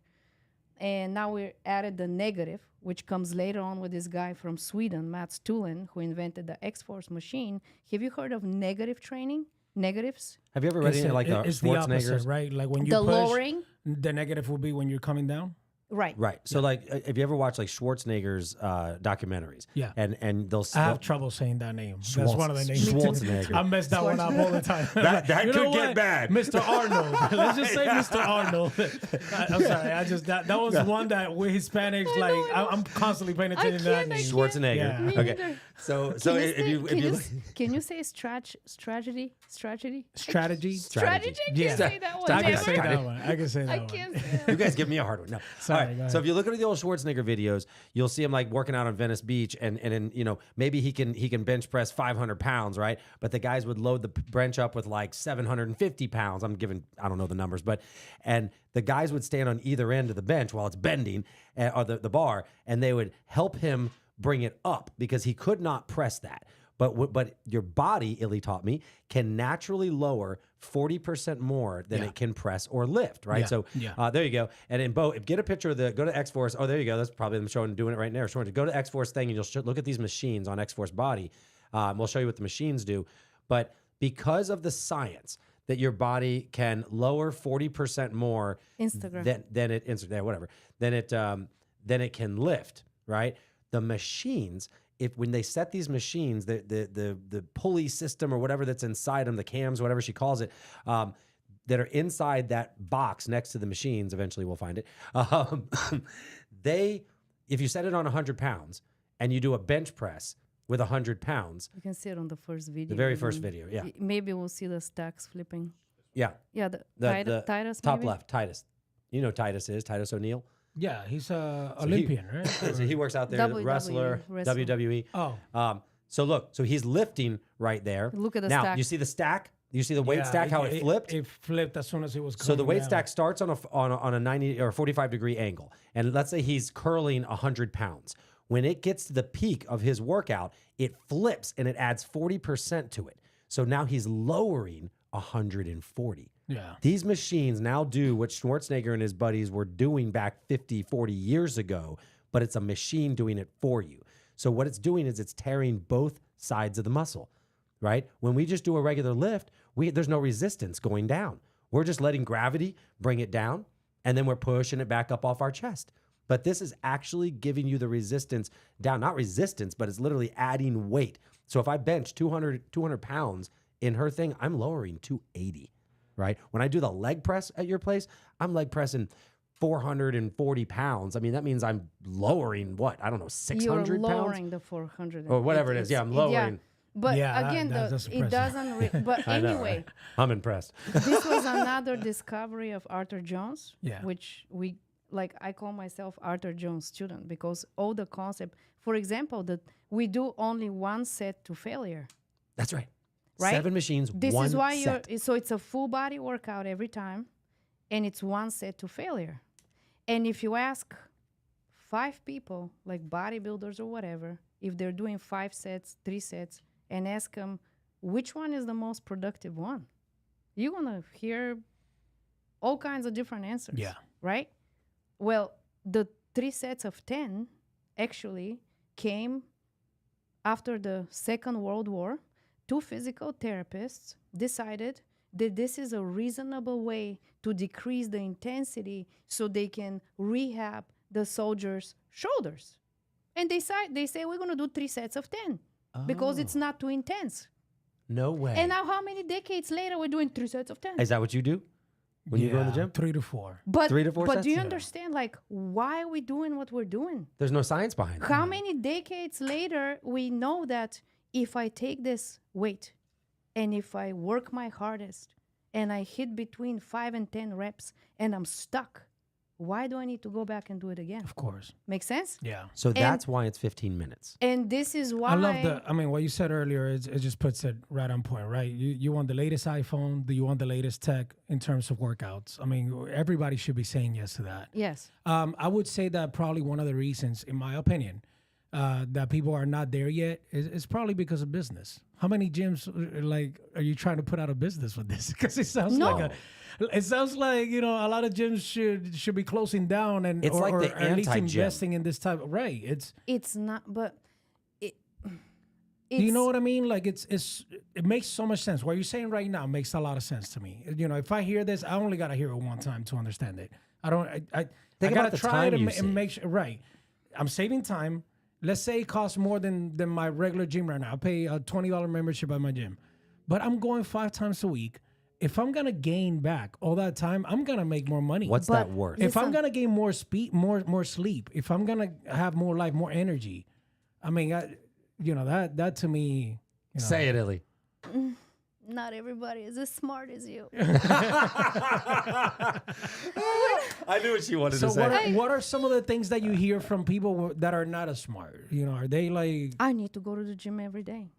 And now we added the negative, which comes later on with this guy from Sweden, Mats Tulin, who invented the X-Force machine. Have you heard of negative training? Negatives? Have you ever read any like it's the opposite, Schwarzenegger's? right? Like when you The push, lowering? the negative will be when you're coming down. Right. Right. So like, have you ever watched like Schwarzenegger's documentaries? Yeah. And they'll. I have trouble saying that name. That's one of the names. Schwarzenegger. I mess that one up all the time. That You know could get what? bad. Mr. Arnold. Let's just say Mr. Arnold. I'm sorry. That was one that we're Hispanics. Like I'm constantly paying attention to that can't, I name. can't. Schwarzenegger. Yeah. Me Okay. neither. So Can if you can you say strategy? Strategy. Strategy? Strategy. I can't Yeah. say that one. I can Never. say that one. I can say that I one. can't say that. You guys give me a hard one. No. Sorry, All right. go ahead. So if you look at the old Schwarzenegger videos, you'll see him like working out on Venice Beach, and maybe he can bench press 500 pounds, right? But the guys would load the bench up with like 750 pounds. I don't know the numbers, and the guys would stand on either end of the bench while it's bending, or the bar, and they would help him bring it up because he could not press that. But your body, Illy taught me, can naturally lower 40% more than it can press or lift, right? Yeah, So yeah. there you go. And in Bo, get a picture of go to X-Force. Oh, there you go. That's probably them doing it right now. Showing go to X-Force thing, and you'll look at these machines on X-Force Body. We'll show you what the machines do. But because of the science that your body can lower 40% more Instagram. than it can lift, right? The machines, when they set these machines, the pulley system or whatever that's inside them, the cams, whatever she calls it, that are inside that box next to the machines, eventually we'll find it, if you set it on 100 pounds and you do a bench press with 100 pounds, You can see it on the first video. the very and first then video, yeah. Maybe we'll see the stacks flipping. Yeah. Yeah, The Titus. top maybe? left, Titus. You know Titus is, Titus O'Neil. Yeah, he's a Olympian, right? So he works out there, WWE wrestler, wrestler. WWE. Oh, So look, so he's lifting right there. Look at the now, stack. you see the stack? You see the weight yeah, stack, how it flipped? It flipped as soon as it was coming So the weight down. stack starts on a 90 or 45 degree angle. And let's say he's curling 100 pounds. When it gets to the peak of his workout, it flips and it adds 40% to it. So now he's lowering 140. Yeah. These machines now do what Schwarzenegger and his buddies were doing back 50, 40 years ago, but it's a machine doing it for you. So what it's doing is it's tearing both sides of the muscle, right? When we just do a regular lift, there's no resistance going down. We're just letting gravity bring it down, and then we're pushing it back up off our chest. But this is actually giving you the resistance down. Not resistance, but it's literally adding weight. So if I bench 200 pounds in her thing, I'm lowering 280, right? When I do the leg press at your place, I'm leg pressing 440 pounds. I mean, that means I'm lowering what? I don't know, 600 You're pounds? lowering the 400. Or whatever it is. Yeah, I'm lowering. But Yeah, again, that's it impressive. doesn't. But I know, anyway, right? I'm impressed. this was another discovery of Arthur Jones, Yeah. which I call myself Arthur Jones student because all the concept, for example, that we do only one set to failure. That's right. Right? 7 machines, This one is why set. so it's a full body workout every time, and it's one set to failure. And if you ask 5 people, like bodybuilders or whatever, if they're doing 5 sets, 3 sets, and ask them which one is the most productive one, you're gonna hear all kinds of different answers. Yeah. Right? Well, the 3 sets of 10 actually came after the Second World War. 2 physical therapists decided that this is a reasonable way to decrease the intensity so they can rehab the soldiers' shoulders. And they say we're going to do 3 sets of 10 because it's not too intense. No way. And now how many decades later we're doing 3 sets of 10? Is that what you do when you go in the gym? 3 to 4. But 3 to 4 but sets? do you Yeah. understand why are we doing what we're doing? There's no science behind it. How many decades later we know that if I take this weight and if I work my hardest and I hit between 5 and 10 reps and I'm stuck, why do I need to go back and do it again? Of course. Make sense? Yeah. So that's why it's 15 minutes. And this is why I love what you said earlier. It just puts it right on point, right? You want the latest iPhone? Do you want the latest tech in terms of workouts? I mean, everybody should be saying yes to that. Yes. I would say that probably one of the reasons, in my opinion, that people are not there yet is probably because of business. How many gyms are you trying to put out of business with this? Because it sounds No. it sounds like a lot of gyms should be closing down and It's like the or at least anti-gym. investing in this type. Right? It's not, but Do you know what I mean? Like it makes so much sense. What you're saying right now makes a lot of sense to me. If I hear this, I only gotta hear it one time to understand it. I don't. I Think gotta about the try time it you and make sure. Right. I'm saving time. Let's say it costs more than my regular gym right now. I pay a $20 membership at my gym, but I'm going 5 times a week. If I'm gonna gain back all that time, I'm gonna make more money. What's But that worth? If I'm Listen. gonna gain more speed, more sleep, if I'm gonna have more life, more energy, I mean, that to me. Say it, Illy. not everybody is as smart as you. I knew what she wanted So to say. what are some of the things that you hear from people that are not as smart? Are they like? I need to go to the gym every day.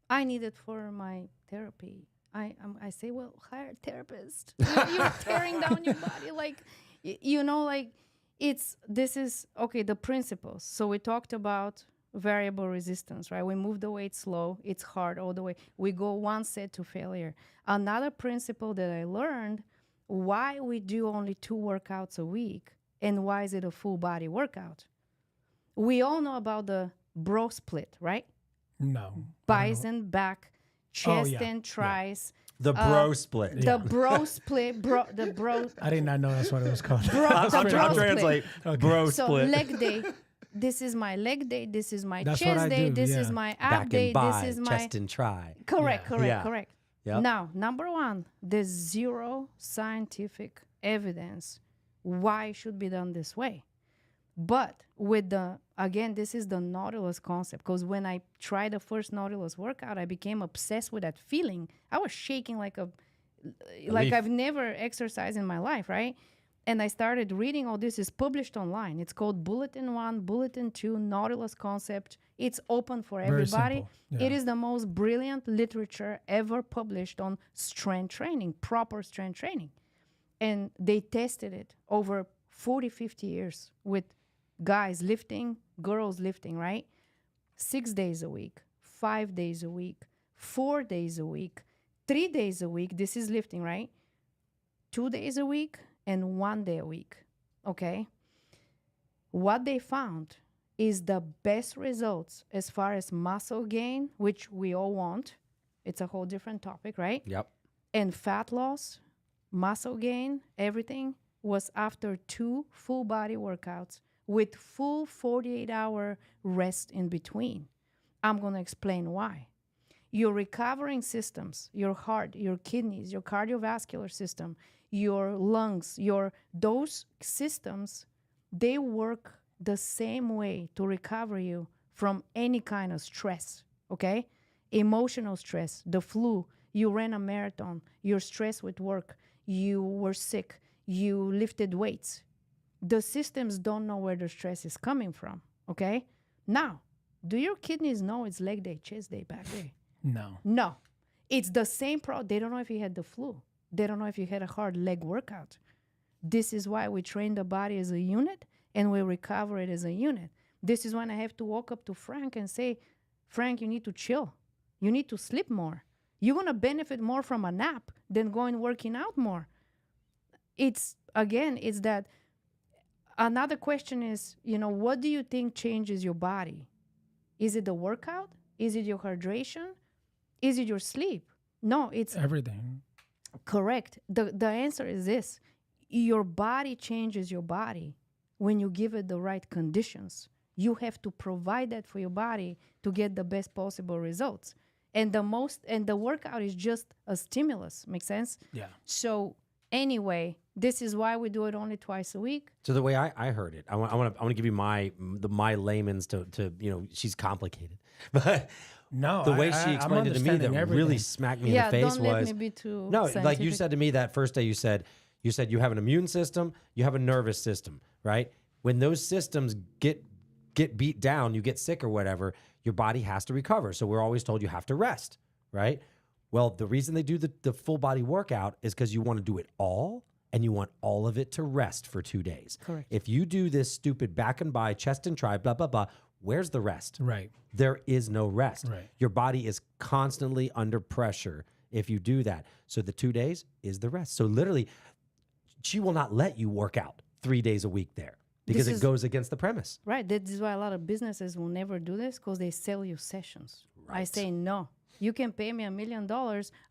I need it for my therapy. I say, well, hire a therapist. You're tearing down your body, this is okay. The principles. So we talked about variable resistance, right? We move the weight slow. It's hard all the way. We go one set to failure. Another principle that I learned: why we do only 2 workouts a week, and why is it a full body workout? We all know about the bro split, right? No. Biceps and back, chest yeah. and tries. The bro split. The bro split, the bro. I did not know that's what it was called. I'll bro split. translate. Okay. Bro So split. leg day. This is my leg day. This is my That's what I chest day. do, This yeah. is my ab Back day. and by, This is my chest and try. correct, Yeah. correct, Yeah. correct. Yep. Now, number 1, there's 0 scientific evidence why it should be done this way. But with the, again, this is the Nautilus concept. Because when I tried the first Nautilus workout, I became obsessed with that feeling. I was shaking like leaf. I've never exercised in my life, right? And I started reading all this. Is published online. It's called Bulletin 1, Bulletin 2, Nautilus concept. It's open for Very everybody. simple. Yeah. It is the most brilliant literature ever published on strength training, proper strength training. And they tested it over 40, 50 years with guys lifting, girls lifting, right? 6 days a week, 5 days a week, 4 days a week, 3 days a week. This is lifting, right? 2 days a week and 1 day a week. Okay? What they found is the best results as far as muscle gain, which we all want. It's a whole different topic, right? Yep. And fat loss, muscle gain, everything was after 2 full body workouts with full 48-hour rest in between. I'm going to explain why. Your recovering systems, your heart, your kidneys, your cardiovascular system, your lungs, those systems, they work the same way to recover you from any kind of stress, okay? Emotional stress, the flu, you ran a marathon, you're stressed with work, you were sick, you lifted weights. The systems don't know where the stress is coming from, okay? Now, do your kidneys know it's leg day, chest day, back day? No. No. It's the same They don't know if you had the flu. They don't know if you had a hard leg workout. This is why we train the body as a unit and we recover it as a unit. This is when I have to walk up to Frank and say, Frank, you need to chill. You need to sleep more. You're going to benefit more from a nap than going working out more. It's that another question is, what do you think changes your body? Is it the workout? Is it your hydration? Is it your sleep? No, it's Everything. correct. The answer is this. Your body changes your body when you give it the right conditions. You have to provide that for your body to get the best possible results. And the workout is just a stimulus. Make sense? Yeah. So anyway, this is why we do it only twice a week. So the way I heard it, I want to give you my layman's to she's complicated, but No. the way she I'm explained it to me that understanding really everything. smacked me in the face don't let was me be too no, like you scientific. said to me that first day. You said you have an immune system, you have a nervous system, right? When those systems get beat down, you get sick or whatever, your body has to recover. So we're always told you have to rest, right? Well, the reason they do the full body workout is because you want to do it all and you want all of it to rest for 2 days. Correct. If you do this stupid back and by, chest and try, blah, blah, blah, where's the rest? Right. There is no rest. Right. Your body is constantly under pressure if you do that. So the 2 days is the rest. So literally, she will not let you work out 3 days a week there because it goes against the premise. Right. That is why a lot of businesses will never do this because they sell you sessions. I say, no, you can pay me $1 million.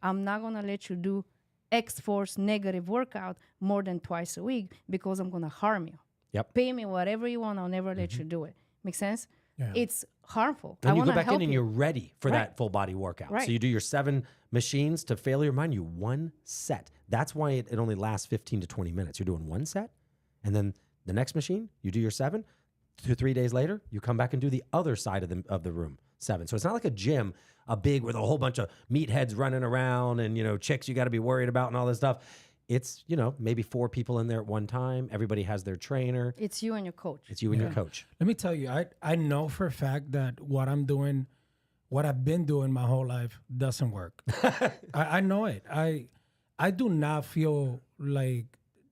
I'm not going to let you do X-Force negative workout more than twice a week because I'm going to harm you. Yep. Pay me whatever you want. I'll never let you do it. Make sense? Yeah. It's harmful. And I you want go to back help in and you. you're ready for Right. that full body workout. Right. So you do your 7 machines to failure, mind you, 1 set. That's why it only lasts 15 to 20 minutes. You're doing 1 set, and then the next machine, you do your 7. 2 3 days later, you come back and do the other side of the room, 7. So it's not like a gym, a big with a whole bunch of meatheads running around and chicks you got to be worried about and all this stuff. It's maybe 4 people in there at one time. Everybody has their trainer. It's you and your coach. It's you and your coach. Let me tell you, I know for a fact that what I'm doing, what I've been doing my whole life doesn't work. I know it. I do not feel like,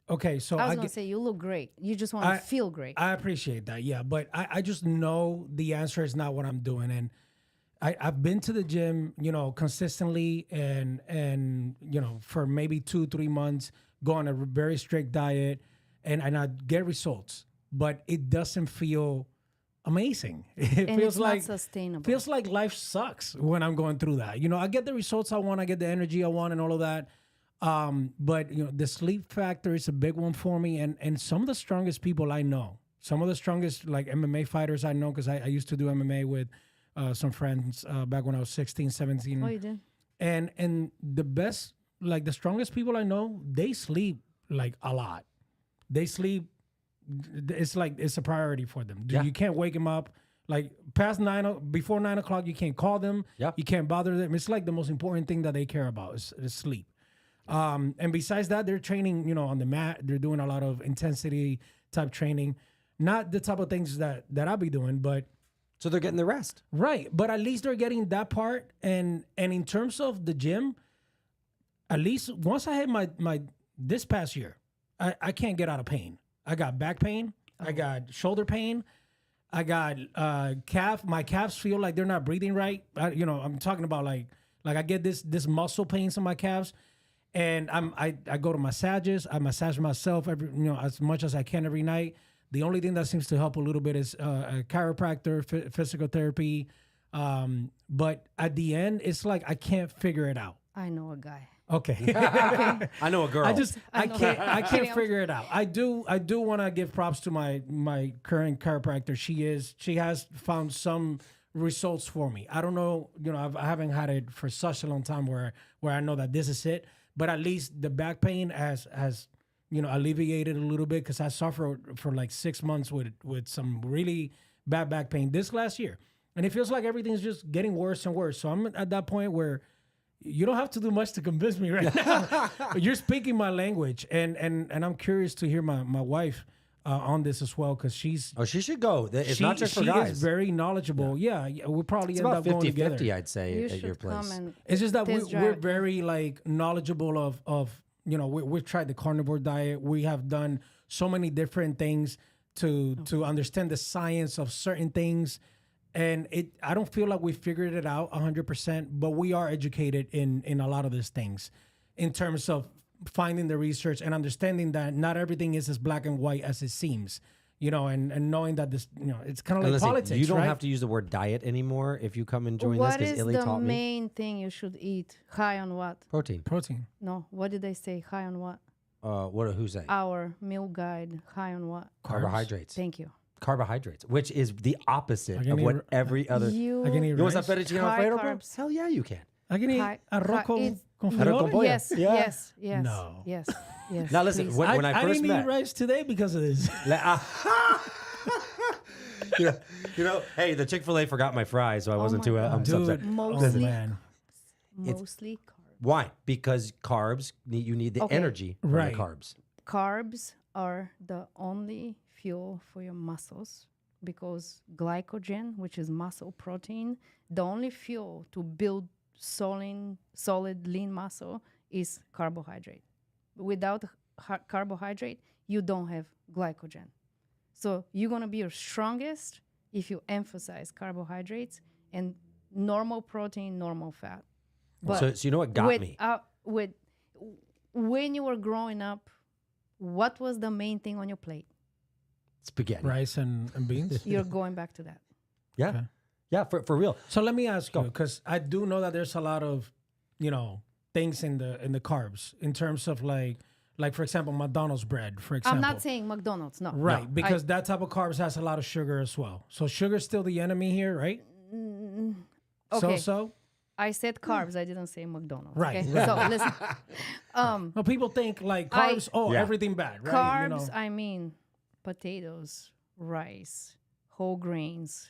okay, so I was going to say, you look great. You just want to feel great. I appreciate that, yeah. But I just know the answer is not what I'm doing. And I've been to the gym, consistently and for maybe 2-3 months, go on a very strict diet and I get results. But it doesn't feel amazing. It and feels it's like not sustainable. feels like life sucks when I'm going through that. I get the results I want, I get the energy I want and all of that. But the sleep factor is a big one for me. And some of the strongest people I know, some of the strongest like MMA fighters I know, because I used to do MMA with some friends back when I was 16, 17. Oh, you did? And the best, like the strongest people I know, they sleep like a lot. They sleep it's like it's a priority for them. Yeah. You can't wake them up like past before 9 o'clock. You can't call them. Yep. You can't bother them. It's like the most important thing that they care about is sleep. And besides that, they're training, on the mat. They're doing a lot of intensity type training, not the type of things that I'll be doing, but So they're getting the rest. right. But at least they're getting that part. And in terms of the gym, at least once I hit my this past year, I can't get out of pain. I got back pain. I got shoulder pain. I got calf. My calves feel like they're not breathing right. I'm talking about like I get this muscle pains in my calves, and I go to massages. I massage myself as much as I can every night. The only thing that seems to help a little bit is a chiropractor, physical therapy. But at the end, it's like I can't figure it out. I know a guy. Okay. I know a girl. I can't figure it out. I do want to give props to my current chiropractor. She has found some results for me. I don't know, I haven't had it for such a long time where I know that this is it, but at least the back pain has alleviated a little bit, because I suffered for like 6 months with some really bad back pain this last year. And it feels like everything's just getting worse and worse. So I'm at that point where you don't have to do much to convince me right now. You're speaking my language, and I'm curious to hear my wife on this as well, because she's she should go. It's not just for she guys. is very knowledgeable. Yeah, we'll probably It's end about up going 50-50, together. I'd say, You at your should place. come and It's just that test we're drive. very like knowledgeable of we've tried the carnivore diet. We have done so many different things to understand the science of certain things. And I don't feel like we figured it out 100%, but we are educated in a lot of these things in terms of finding the research and understanding that not everything is as black and white as it seems, and knowing that this, it's kind of like Listen, politics, you don't right? have to use the word diet anymore if you come and join What this, because is Illy the taught me. main thing you should eat? High on what? Protein. Protein. No, what did they say? High on what? Who's that? Our meal guide. High on what? Carbohydrates. Thank you. Carbohydrates, which is the opposite I can of eat what r- every other. You I can eat You want rice. that fettuccine High alfredo, bro? carbs. Hell yeah, you can. I can eat High- arroz con it's- Arroz con frijoles. pollo. Yes, Yeah. yes, yes. No. Yes, yes. Now listen, please. when I first didn't met, eat rice today because of this. Hey, the Chick-fil-A forgot my fries, so I wasn't my too. God. I'm so upset. Dude, Mostly- oh man. Mostly carbs. Why? Because carbs, you need the Okay. energy from Right. the carbs. Carbs are the only fuel for your muscles, because glycogen, which is muscle protein, the only fuel to build solid lean muscle is carbohydrate. Without carbohydrate, you don't have glycogen. So you're going to be your strongest if you emphasize carbohydrates and normal protein, normal fat. But So you know what got me? when you were growing up, what was the main thing on your plate? Spaghetti. Rice and beans. You're going back to that. Yeah. Okay. Yeah, for real. So let me ask you, because I do know that there's a lot of, things in the carbs in terms of like for example, McDonald's bread, for example. I'm not saying McDonald's, no. Right, No. because that type of carbs has a lot of sugar as well. So sugar's still the enemy here, right? Okay. So. I said carbs. I didn't say McDonald's. Right, Okay? right. So listen, No, people think like carbs. Yeah. Everything bad, right? carbs. I mean, potatoes, rice, whole grains,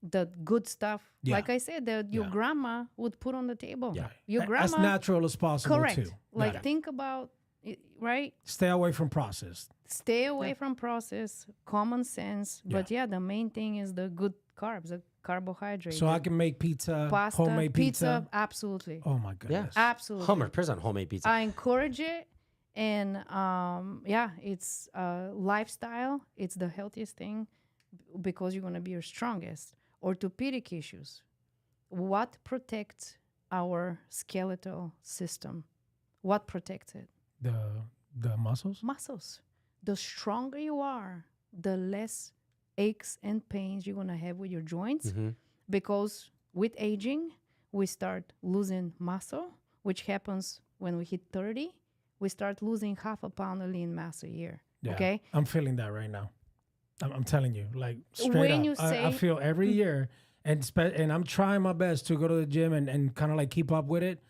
the good stuff. Yeah. Like I said, that your Yeah. grandma would put on the table. Yeah. Your grandma. as natural as possible correct. too. Like Got it. think about it, right? Stay away from processed. Stay away from processed, common sense. But yeah, the main thing is the good carbs, the carbohydrates. So I can make pizza, pasta, homemade pizza. absolutely. Oh my goodness. Absolutely. 100% homemade pizza. I encourage it, and it's lifestyle. It's the healthiest thing because you're gonna be your strongest. Orthopedic issues. What protects our skeletal system? What protects it? The muscles. Muscles. The stronger you are, the less aches and pains you're gonna have with your joints, because with aging, we start losing muscle, which happens when we hit 30. We start losing half a pound of lean mass a year. Yeah, Okay. I'm feeling that right now. I'm telling you, like straight When up. you I say- feel every year, and I'm trying my best to go to the gym and kind of like keep up with it.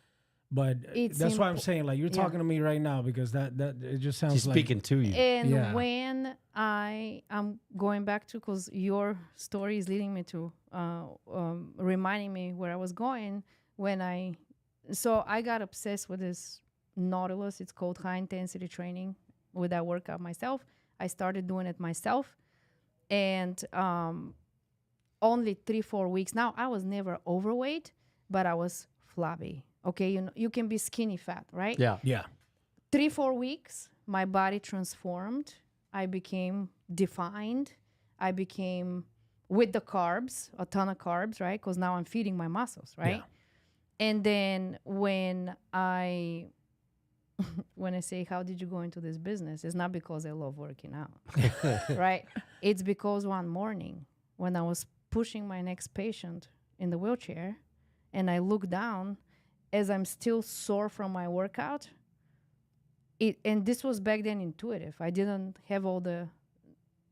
But It's that's why I'm saying, like, you're yeah. talking to me right now because that it just sounds She's like speaking to you. And Yeah. when I'm going back to, because your story is leading me to reminding me where I was going so I got obsessed with this Nautilus. It's called high intensity training with that workout myself. I started doing it myself, and only 3-4 weeks. Now I was never overweight, but I was flabby. Okay, you can be skinny fat, right? Yeah. yeah. 3-4 weeks, my body transformed. I became defined. I became with the carbs, a ton of carbs, right? Because now I'm feeding my muscles, right? Yeah. And then when I say, how did you go into this business? It's not because I love working out, right? It's because one morning when I was pushing my next patient in the wheelchair and I looked down as I'm still sore from my workout, and this was back then intuitive. I didn't have all the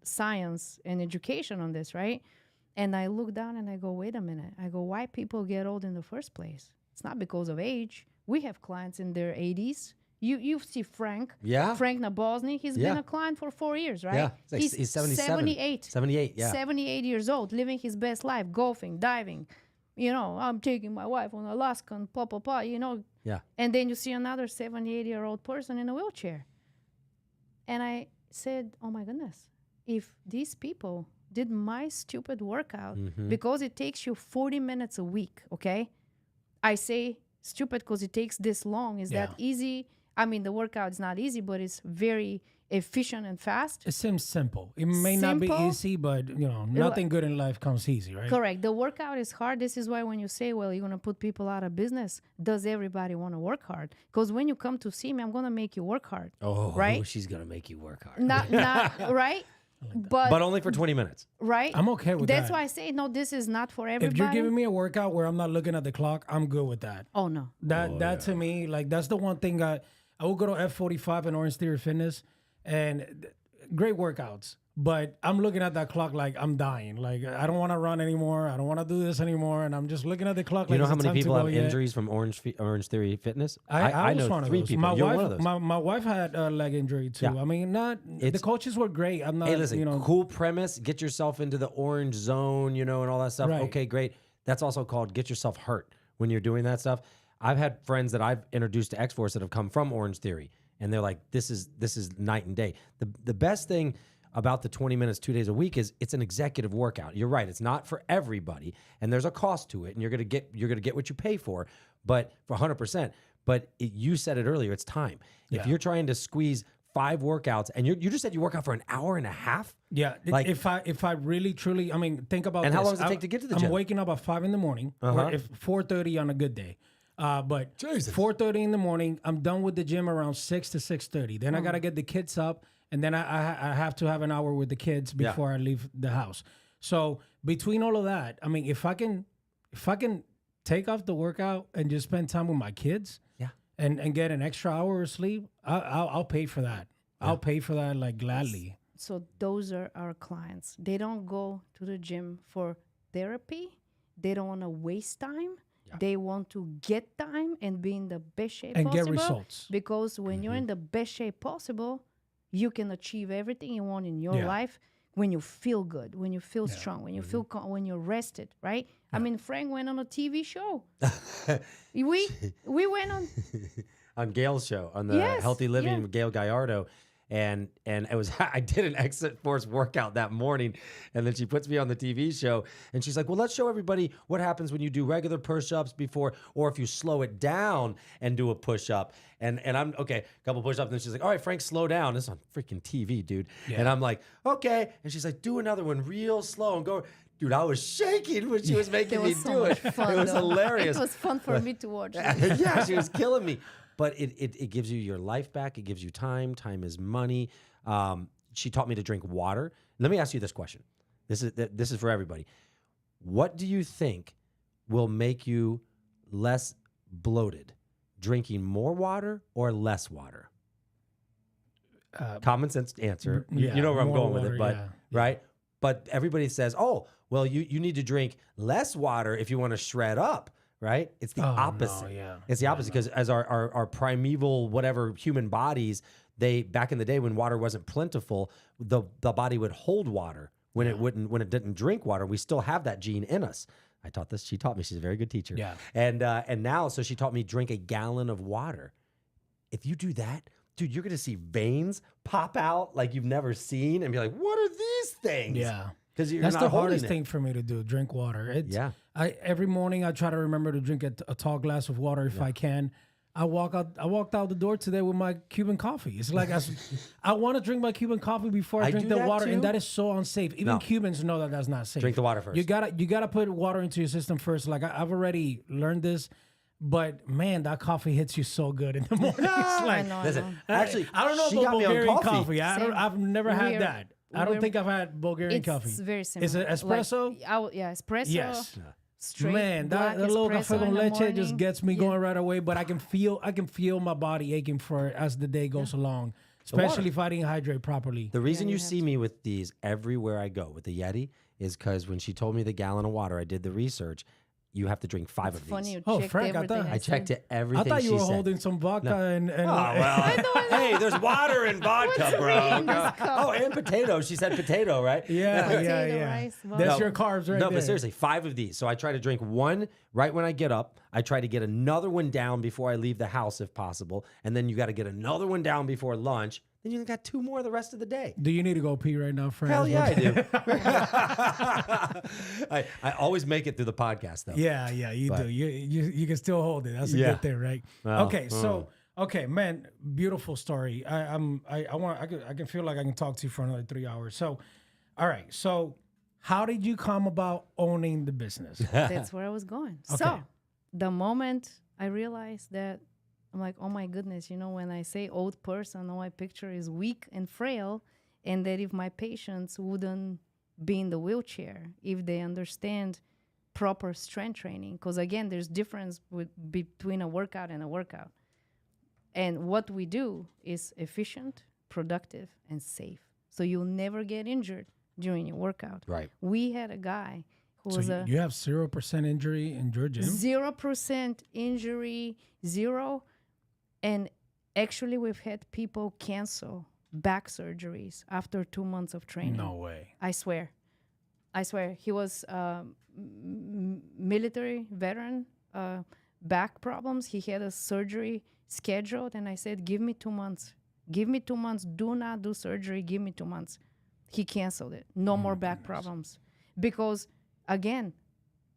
science and education on this, right? And I look down and I go, wait a minute. I go, why people get old in the first place? It's not because of age. We have clients in their 80s. You see Frank. Yeah. Frank Nabosny. He's been a client for 4 years, right? Yeah. He's 77. 78. 78, yeah. 78 years old, living his best life, golfing, diving. I'm taking my wife on Alaska and blah, blah, blah, Yeah. And then you see another 78-year-old person in a wheelchair. And I said, oh my goodness, if these people did my stupid workout, because it takes you 40 minutes a week, okay? I say stupid because it takes this long. Is that easy? I mean, the workout is not easy, but it's very efficient and fast. It seems simple. It may not be Simple. easy, but nothing good in life comes easy, right? Correct. The workout is hard. This is why when you say, well, you're going to put people out of business, does everybody want to work hard? Because when you come to see me, I'm going to make you work hard. Oh, right? she's going to make you work hard. Not right? But only for 20 minutes. Right? I'm okay with that. That's why I say, no, this is not for everybody. If you're giving me a workout where I'm not looking at the clock, I'm good with that. Oh, no. That to me, like, that's the one thing I will go to F45 and Orange Theory Fitness, and great workouts. But I'm looking at that clock like I'm dying. Like, I don't want to run anymore. I don't want to do this anymore. And I'm just looking at the clock. You like, know is how it many time to people go have yet? injuries from Orange Theory Fitness? I was know one of 3 those. people. My You're wife, one of those. My wife had a leg injury too. Yeah. I mean, the coaches were great. I'm not. Hey, listen, cool premise. Get yourself into the orange zone, and all that stuff. Right. Okay, great. That's also called get yourself hurt when you're doing that stuff. I've had friends that I've introduced to X-Force that have come from Orange Theory, and they're like, this is night and day. The best thing about the 20 minutes 2 days a week is it's an executive workout. You're right. It's not for everybody, and there's a cost to it, and you're gonna get what you pay for, but for 100%. But you said it earlier. It's time. If you're trying to squeeze 5 workouts, and you just said you work out for an hour and a half. Yeah, Like, if I really truly, I mean, think about. And this. how long does it take to get to the gym? I'm waking up at 5 in the morning, or if 4:30 on a good day. But 4:30 in the morning, I'm done with the gym around 6 to 6:30. Then I gotta get the kids up, and then I have to have an hour with the kids before I leave the house. So between all of that, I mean, if I can take off the workout and just spend time with my kids, and get an extra hour of sleep, I'll pay for that. I'll pay for that like gladly. So those are our clients. They don't go to the gym for therapy. They don't want to waste time. Yeah. They want to get time and be in the best shape and possible. get results. Because when you're in the best shape possible, you can achieve everything you want in your life when you feel good, when you feel strong, when you feel when you're rested, right? I mean, Frank went on a TV show. we went on Gail's show, on the Healthy Living with Gail Gallardo. And it was, I did an Exit Force workout that morning, and then she puts me on the TV show, and she's like, well, let's show everybody what happens when you do regular push-ups before, or if you slow it down and do a push-up. And I'm, okay, a couple push-ups, and then she's like, all right, Frank, slow down. This is on freaking TV, dude. Yeah. And I'm like, okay. And she's like, do another one real slow and go. Dude, I was shaking when she was making me do it. Fun, it was hilarious. It was fun for me to watch. Yeah, she was killing me. But it gives you your life back. It gives you time. Time is money. She taught me to drink water. Let me ask you this question. This is for everybody. What do you think will make you less bloated? Drinking more water or less water? Common sense answer. You know where I'm going with it, but right? But everybody says, oh, well, you need to drink less water if you want to shred up. right? It's the Oh, no, opposite. yeah. It's the opposite because as our primeval, whatever human bodies, they back in the day when water wasn't plentiful, the body would hold water when it didn't drink water. We still have that gene in us. I taught this. She taught me. She's a very good teacher. Yeah. And now, so she taught me drink a gallon of water. If you do that, dude, you're gonna see veins pop out like you've never seen, and be like, "What are these things?" Yeah. Because That's the hardest thing for me to do, drink water. Every morning I try to remember to drink a tall glass of water if I can. I walked out the door today with my Cuban coffee. It's like I want to drink my Cuban coffee before I drink do the that water, too. and that is so unsafe. Even No. Cubans know that that's not safe. Drink the water first. You gotta put water into your system first. Like I've already learned this, but man, that coffee hits you so good in the morning. It's like, I Listen, know. actually, I don't know she about got me on Bulgarian coffee. Same. I've never had We're- that. I don't we're- think I've had Bulgarian It's coffee. very simple. Is it espresso? Yeah, espresso. Yes. Straight Man, black that little espresso café con in the leche just morning. gets me going right away. But I can feel my body aching for it as the day goes along, especially if I didn't hydrate properly. The reason you you have see me with these everywhere I go with the Yeti is because when she told me the gallon of water, I did the research. You have to drink 5 of Funny, these. you Oh, checked Frank, I everything thought- I checked said. it, everything I thought you she were said. holding some vodka and Oh, well. Hey, there's water in vodka, bro. in this cup? Oh, and potato. She said potato, right? yeah, Potato, yeah. rice, That's vodka. your carbs right No, there. but seriously, 5 of these. So I try to drink one right when I get up. I try to get another one down before I leave the house if possible. And then you got to get another one down before lunch. Then you got 2 more the rest of the day. Do you need to go pee right now, Frank? Hell yeah, I do. I always make it through the podcast, though. Yeah, you do. You can still hold it. That's a Yeah. good thing, right? Well, okay, so man, beautiful story. I can feel like I can talk to you for another 3 hours. So, all right. So, how did you come about owning the business? That's where I was going. Okay. So the moment I realized that, I'm like, oh my goodness, when I say old person, all I picture is weak and frail, and that if my patients wouldn't be in the wheelchair, if they understand proper strength training, because again, there's difference between a workout and a workout. And what we do is efficient, productive, and safe. So you'll never get injured during your workout. Right. We had a guy who So was a you have 0% injury in your gym? 0% injury, zero. And actually, we've had people cancel back surgeries after 2 months of training. No way. I swear. He was military veteran, back problems. He had a surgery scheduled, and I said, give me 2 months. Give me 2 months. Do not do surgery. Give me 2 months. He canceled it. No more back problems. Because, again,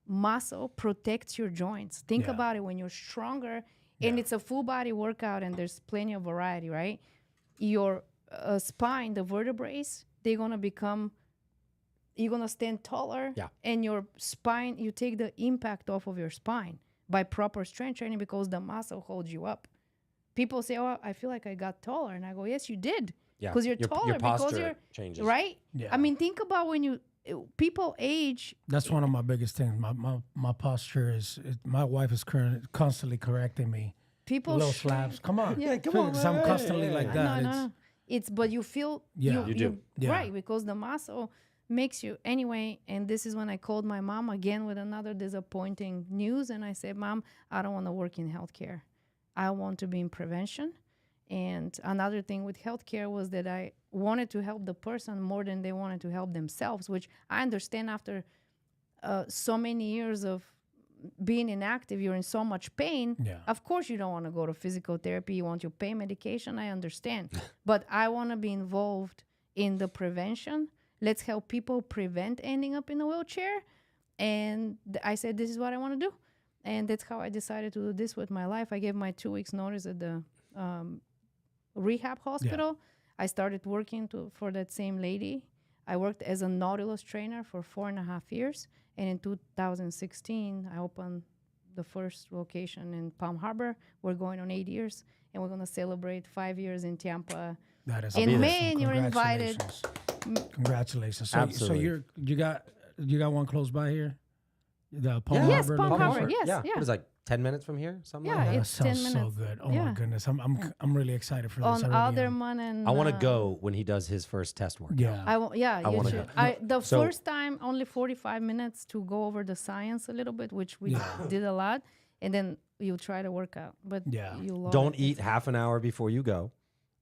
muscle protects your joints. Think Yeah. about it when you're stronger, and it's a full body workout, and there's plenty of variety, right? Your spine, the vertebrae, they're going to become, you're going to stand taller. Yeah. And your spine, you take the impact off of your spine by proper strength training because the muscle holds you up. People say, oh, I feel like I got taller. And I go, yes, you did. Yeah. Because you're Your taller, because posture you're, changes. right? Yeah. I mean, think about when people age. That's one of my biggest things. My posture is, my wife is constantly correcting me. People Little shrink. slaps. Come on. Yeah, come on, Because I'm man. constantly like that. No. But you feel Yeah. You do. Yeah. right, because the muscle makes you anyway. And this is when I called my mom again with another disappointing news, and I said, Mom, I don't want to work in healthcare. I want to be in prevention. And another thing with healthcare was that I wanted to help the person more than they wanted to help themselves, which I understand after so many years of being inactive, you're in so much pain. Yeah. Of course, you don't want to go to physical therapy. You want your pain medication. I understand. But I want to be involved in the prevention. Let's help people prevent ending up in a wheelchair. And I said, this is what I want to do. And that's how I decided to do this with my life. I gave my 2 weeks notice at the rehab hospital. I started working for that same lady. I worked as a Nautilus trainer for 4.5 years. And in 2016, I opened the first location in Palm Harbor. We're going on 8 years, and we're going to celebrate 5 years in Tampa. That is In awesome. May, and you're invited. Congratulations. So Absolutely. you got one close by here? The Palm Yes, Harbor Palm location? Harbor, yes, yeah. yeah. What is it, like 10 minutes from here? Something Yeah, like that? That it's 10 sounds so minutes. good. Oh my Yeah. goodness, I'm really excited for this. On I really am. Alderman and I want to go when he does his first test work. Yeah. Yeah, I you wanna should. go. The So- first time, only 45 minutes to go over the science a little bit, which we Yeah. did a lot, and then you try to work out. But Yeah. you love Don't it. eat half an hour before you go,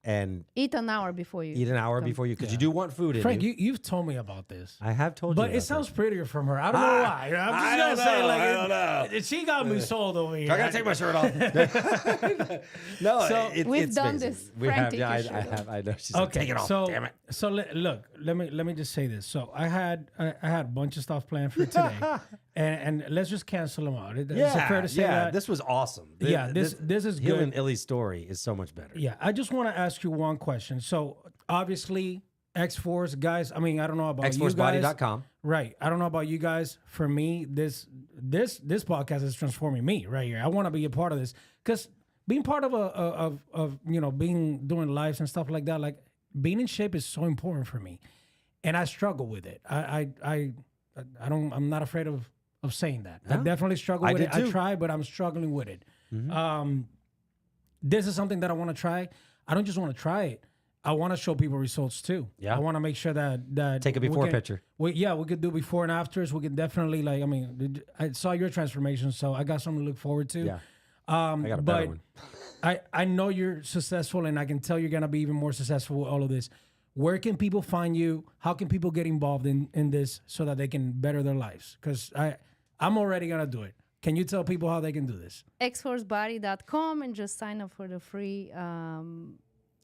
and Eat an hour before you eat an hour go. before you, because you Yeah. do want food in Frank, you. you've told me about this. I have told you. But about it sounds this. prettier from her. I don't know why. I'm just I gonna don't say know. like I don't know. she got me sold over here. I gotta take my shirt off. No, So, we've it's done amazing. this. We Frank, have. take Yeah, your I shirt off. have. I know. She's like, Okay, take it off. so Damn it. so look, let me just say this. So I had a bunch of stuff planned for today, and let's just cancel them out. Is it fair to say yeah. that? This was awesome. Yeah, this is Hill good. and Illy's story is so much better. Yeah, I just want to ask you one question. So obviously, X-Force guys. I mean, I don't know about you guys. Xforcebody.com. Right. I don't know about you guys. For me, this podcast is transforming me right here. I want to be a part of this because being part of of doing lives and stuff like that, like being in shape is so important for me, and I struggle with it. I'm not afraid of saying that. I No, definitely struggle I with did it. I too. try, but I'm struggling with it. This is something that I want to try. I don't just want to try it. I want to show people results too. Yeah. I want to make sure that Take a we before can- picture. we could do before and afters. We could definitely I saw your transformation, so I got something to look forward to. Yeah. I got a better one. I know you're successful, and I can tell you're gonna be even more successful with all of this. Where can people find you? How can people get involved in this so that they can better their lives? Because I'm already gonna do it. Can you tell people how they can do this? xforcebody.com and just sign up for the free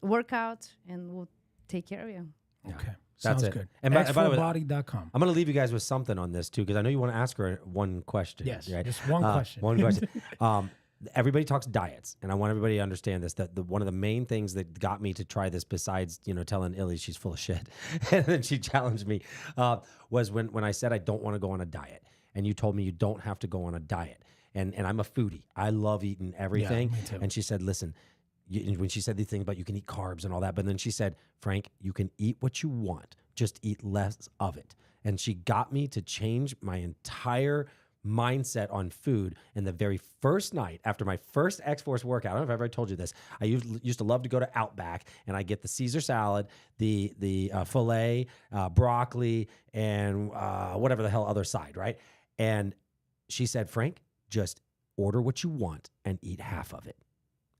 workout, and we'll take care of you. Okay, That's sounds it. good. And by the way, xforbody.com. I'm going to leave you guys with something on this too, because I know you want to ask her one question. Yes, right? just one question. One question. Everybody talks diets, and I want everybody to understand this. That one of the main things that got me to try this, besides telling Illy she's full of shit, and then she challenged me, was when I said I don't want to go on a diet, and you told me you don't have to go on a diet, and I'm a foodie. I love eating everything, me too. and she said, listen. When she said these things about you can eat carbs and all that, but then she said, Frank, you can eat what you want, just eat less of it. And she got me to change my entire mindset on food. And the very first night after my first X-Force workout, I don't know if I've ever told you this, I used to love to go to Outback, and I get the Caesar salad, the filet, broccoli, and whatever the hell other side, right? And she said, Frank, just order what you want and eat half of it.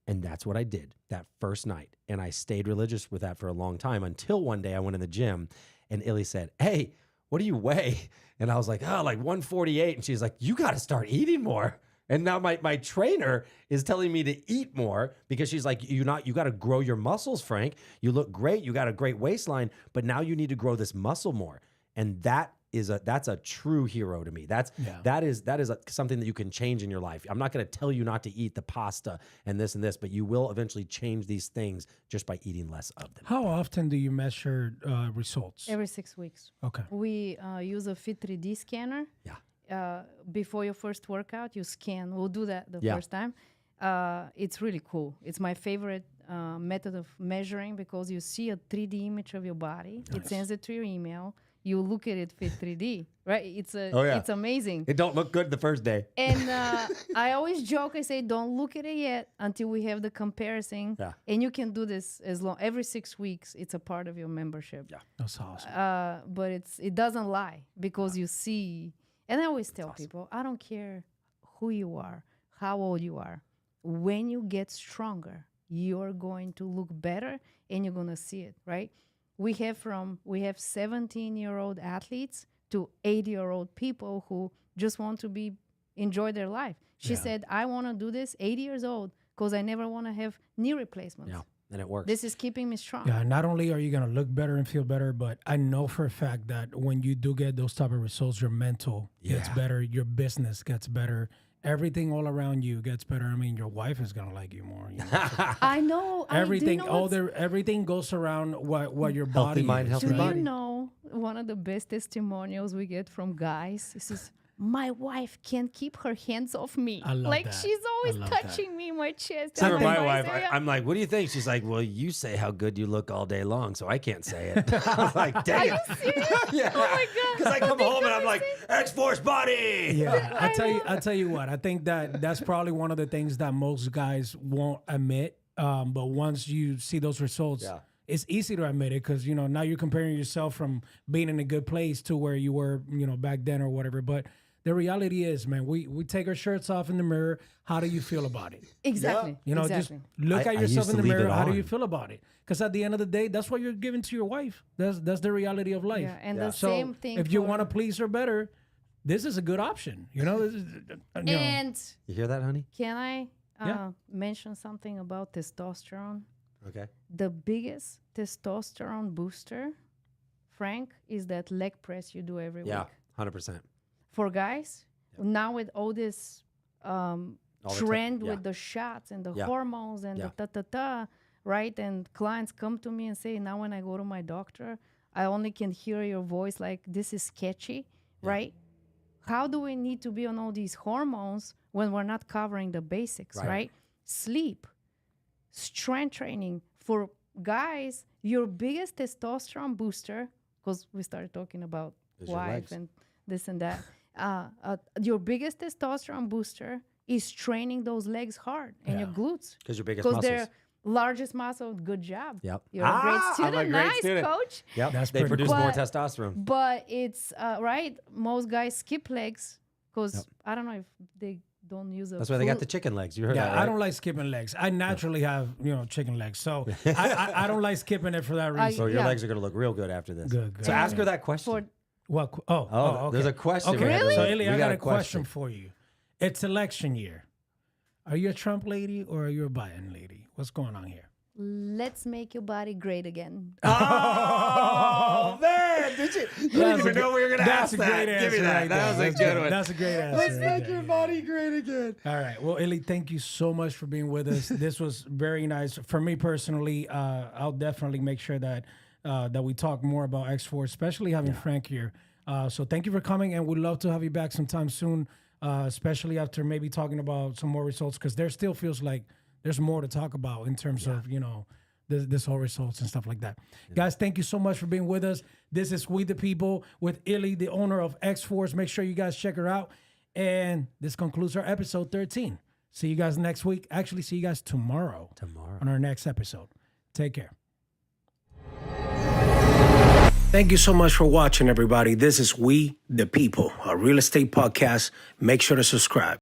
And that's what I did that first night. And I stayed religious with that for a long time until one day I went in the gym and Illy said, hey, what do you weigh? And I was like, oh, like 148. And she's like, you got to start eating more. And now my trainer is telling me to eat more because she's like, you got to grow your muscles, Frank. You look great. You got a great waistline, but now you need to grow this muscle more. And that's a true hero to me. That is something that you can change in your life. I'm not going to tell you not to eat the pasta and this, but you will eventually change these things just by eating less of them. How often do you measure results? Every 6 weeks. Okay. We use a Fit 3D scanner. Yeah. Before your first workout, you scan. We'll do that the Yeah. first time. It's really cool. It's my favorite method of measuring because you see a 3D image of your body. It sends it to your email. You look at it Fit 3D, right? It's amazing. It don't look good the first day. And I always joke, I say, don't look at it yet until we have the comparison. Yeah. And you can do this every 6 weeks. It's a part of your membership. Yeah. That's awesome. But it doesn't lie because you see, and I always tell people, I don't care who you are, how old you are. When you get stronger, you're going to look better and you're going to see it, right? We have 17-year-old athletes to 80-year-old people who just want to enjoy their life. She said, I want to do this 80 years old because I never want to have knee replacements. Yeah. And it works. This is keeping me strong. Yeah, not only are you going to look better and feel better, but I know for a fact that when you do get those type of results, your mental gets better, your business gets better, everything all around you gets better. I mean, your wife is going to like you more. I know. Everything, I do everything goes around what your Healthy body mind, is. healthy Do body. you know one of the best testimonials we get from guys? This is my wife can't keep her hands off me. I love like that. she's always I love that. touching me, my chest. So and for my my wife, area. I'm like, what do you think? She's like, well, you say how good you look all day long, so I can't say it. I was like, Are damn. you serious? Yeah. Oh my god! Because I come home and I'm like, X-Force body. Yeah, I tell you what. I think that's probably one of the things that most guys won't admit. But once you see those results, Yeah. it's easy to admit it because now you're comparing yourself from being in a good place to where you were, back then or whatever. But the reality is, man, we take our shirts off in the mirror. How do you feel about it? Exactly. Just exactly. look I at yourself used in to the leave mirror. it How do you on. feel about it? Because at the end of the day, that's what you're giving to your wife. That's the reality of life. Yeah, and Yeah. the So same thing. if you for- want to please her better, this is a good option. This is, and You hear that, honey? can I Yeah. mention something about testosterone? Okay. The biggest testosterone booster, Frank, is that leg press you do every Yeah, week. 100%. For guys, now with all this All the trend yeah. with the shots and the Yeah. hormones and Yeah. the ta-ta-ta, right? And clients come to me and say, now when I go to my doctor, I only can hear your voice like, this is sketchy, right? How do we need to be on all these hormones when we're not covering the basics, Right. right? Sleep, strength training. For guys, your biggest testosterone booster, because we started talking about Is your wife legs. and this and that. Your biggest testosterone booster is training those legs hard and your glutes. Because your biggest Because muscles. they're largest muscle. Good job. Yep. You're a great I'm student. a great Nice, student. coach. Yep. That's They pretty produce cool. more But- testosterone. But it's right. Most guys skip legs because I don't know if they don't use a. That's why they got full- the chicken legs. You heard Yeah, that, right? I don't like skipping legs. I naturally have, chicken legs. So I don't like skipping it for that reason. So your Yeah. legs are going to look real good after this. Good. So ask her that question. For What? Oh, there's a question. Okay. we had to So, look- Illy, we I got a question. question for you. It's election year. Are you a Trump lady or are you a Biden lady? What's going on here? let's make your body great again. Oh, man. Did you? You didn't even know we were going to ask That's a that. great Give me answer that. right That was there. a good one. That's a great answer. Let's right make there, your yeah. body great again. All right. Well, Illy, thank you so much for being with us. This was very nice. For me personally, I'll definitely make sure that that we talk more about X4, especially having Frank here. So thank you for coming, and we'd love to have you back sometime soon, especially after maybe talking about some more results, because there still feels like there's more to talk about in terms of, this whole results and stuff like that. Guys, thank you so much for being with us. This is We the People with Illy, the owner of X-Force. Make sure you guys check her out. And this concludes our episode 13. See you guys next week. Actually, see you guys tomorrow. On our next episode. Take care. Thank you so much for watching, everybody. This is We the People, a real estate podcast. Make sure to subscribe.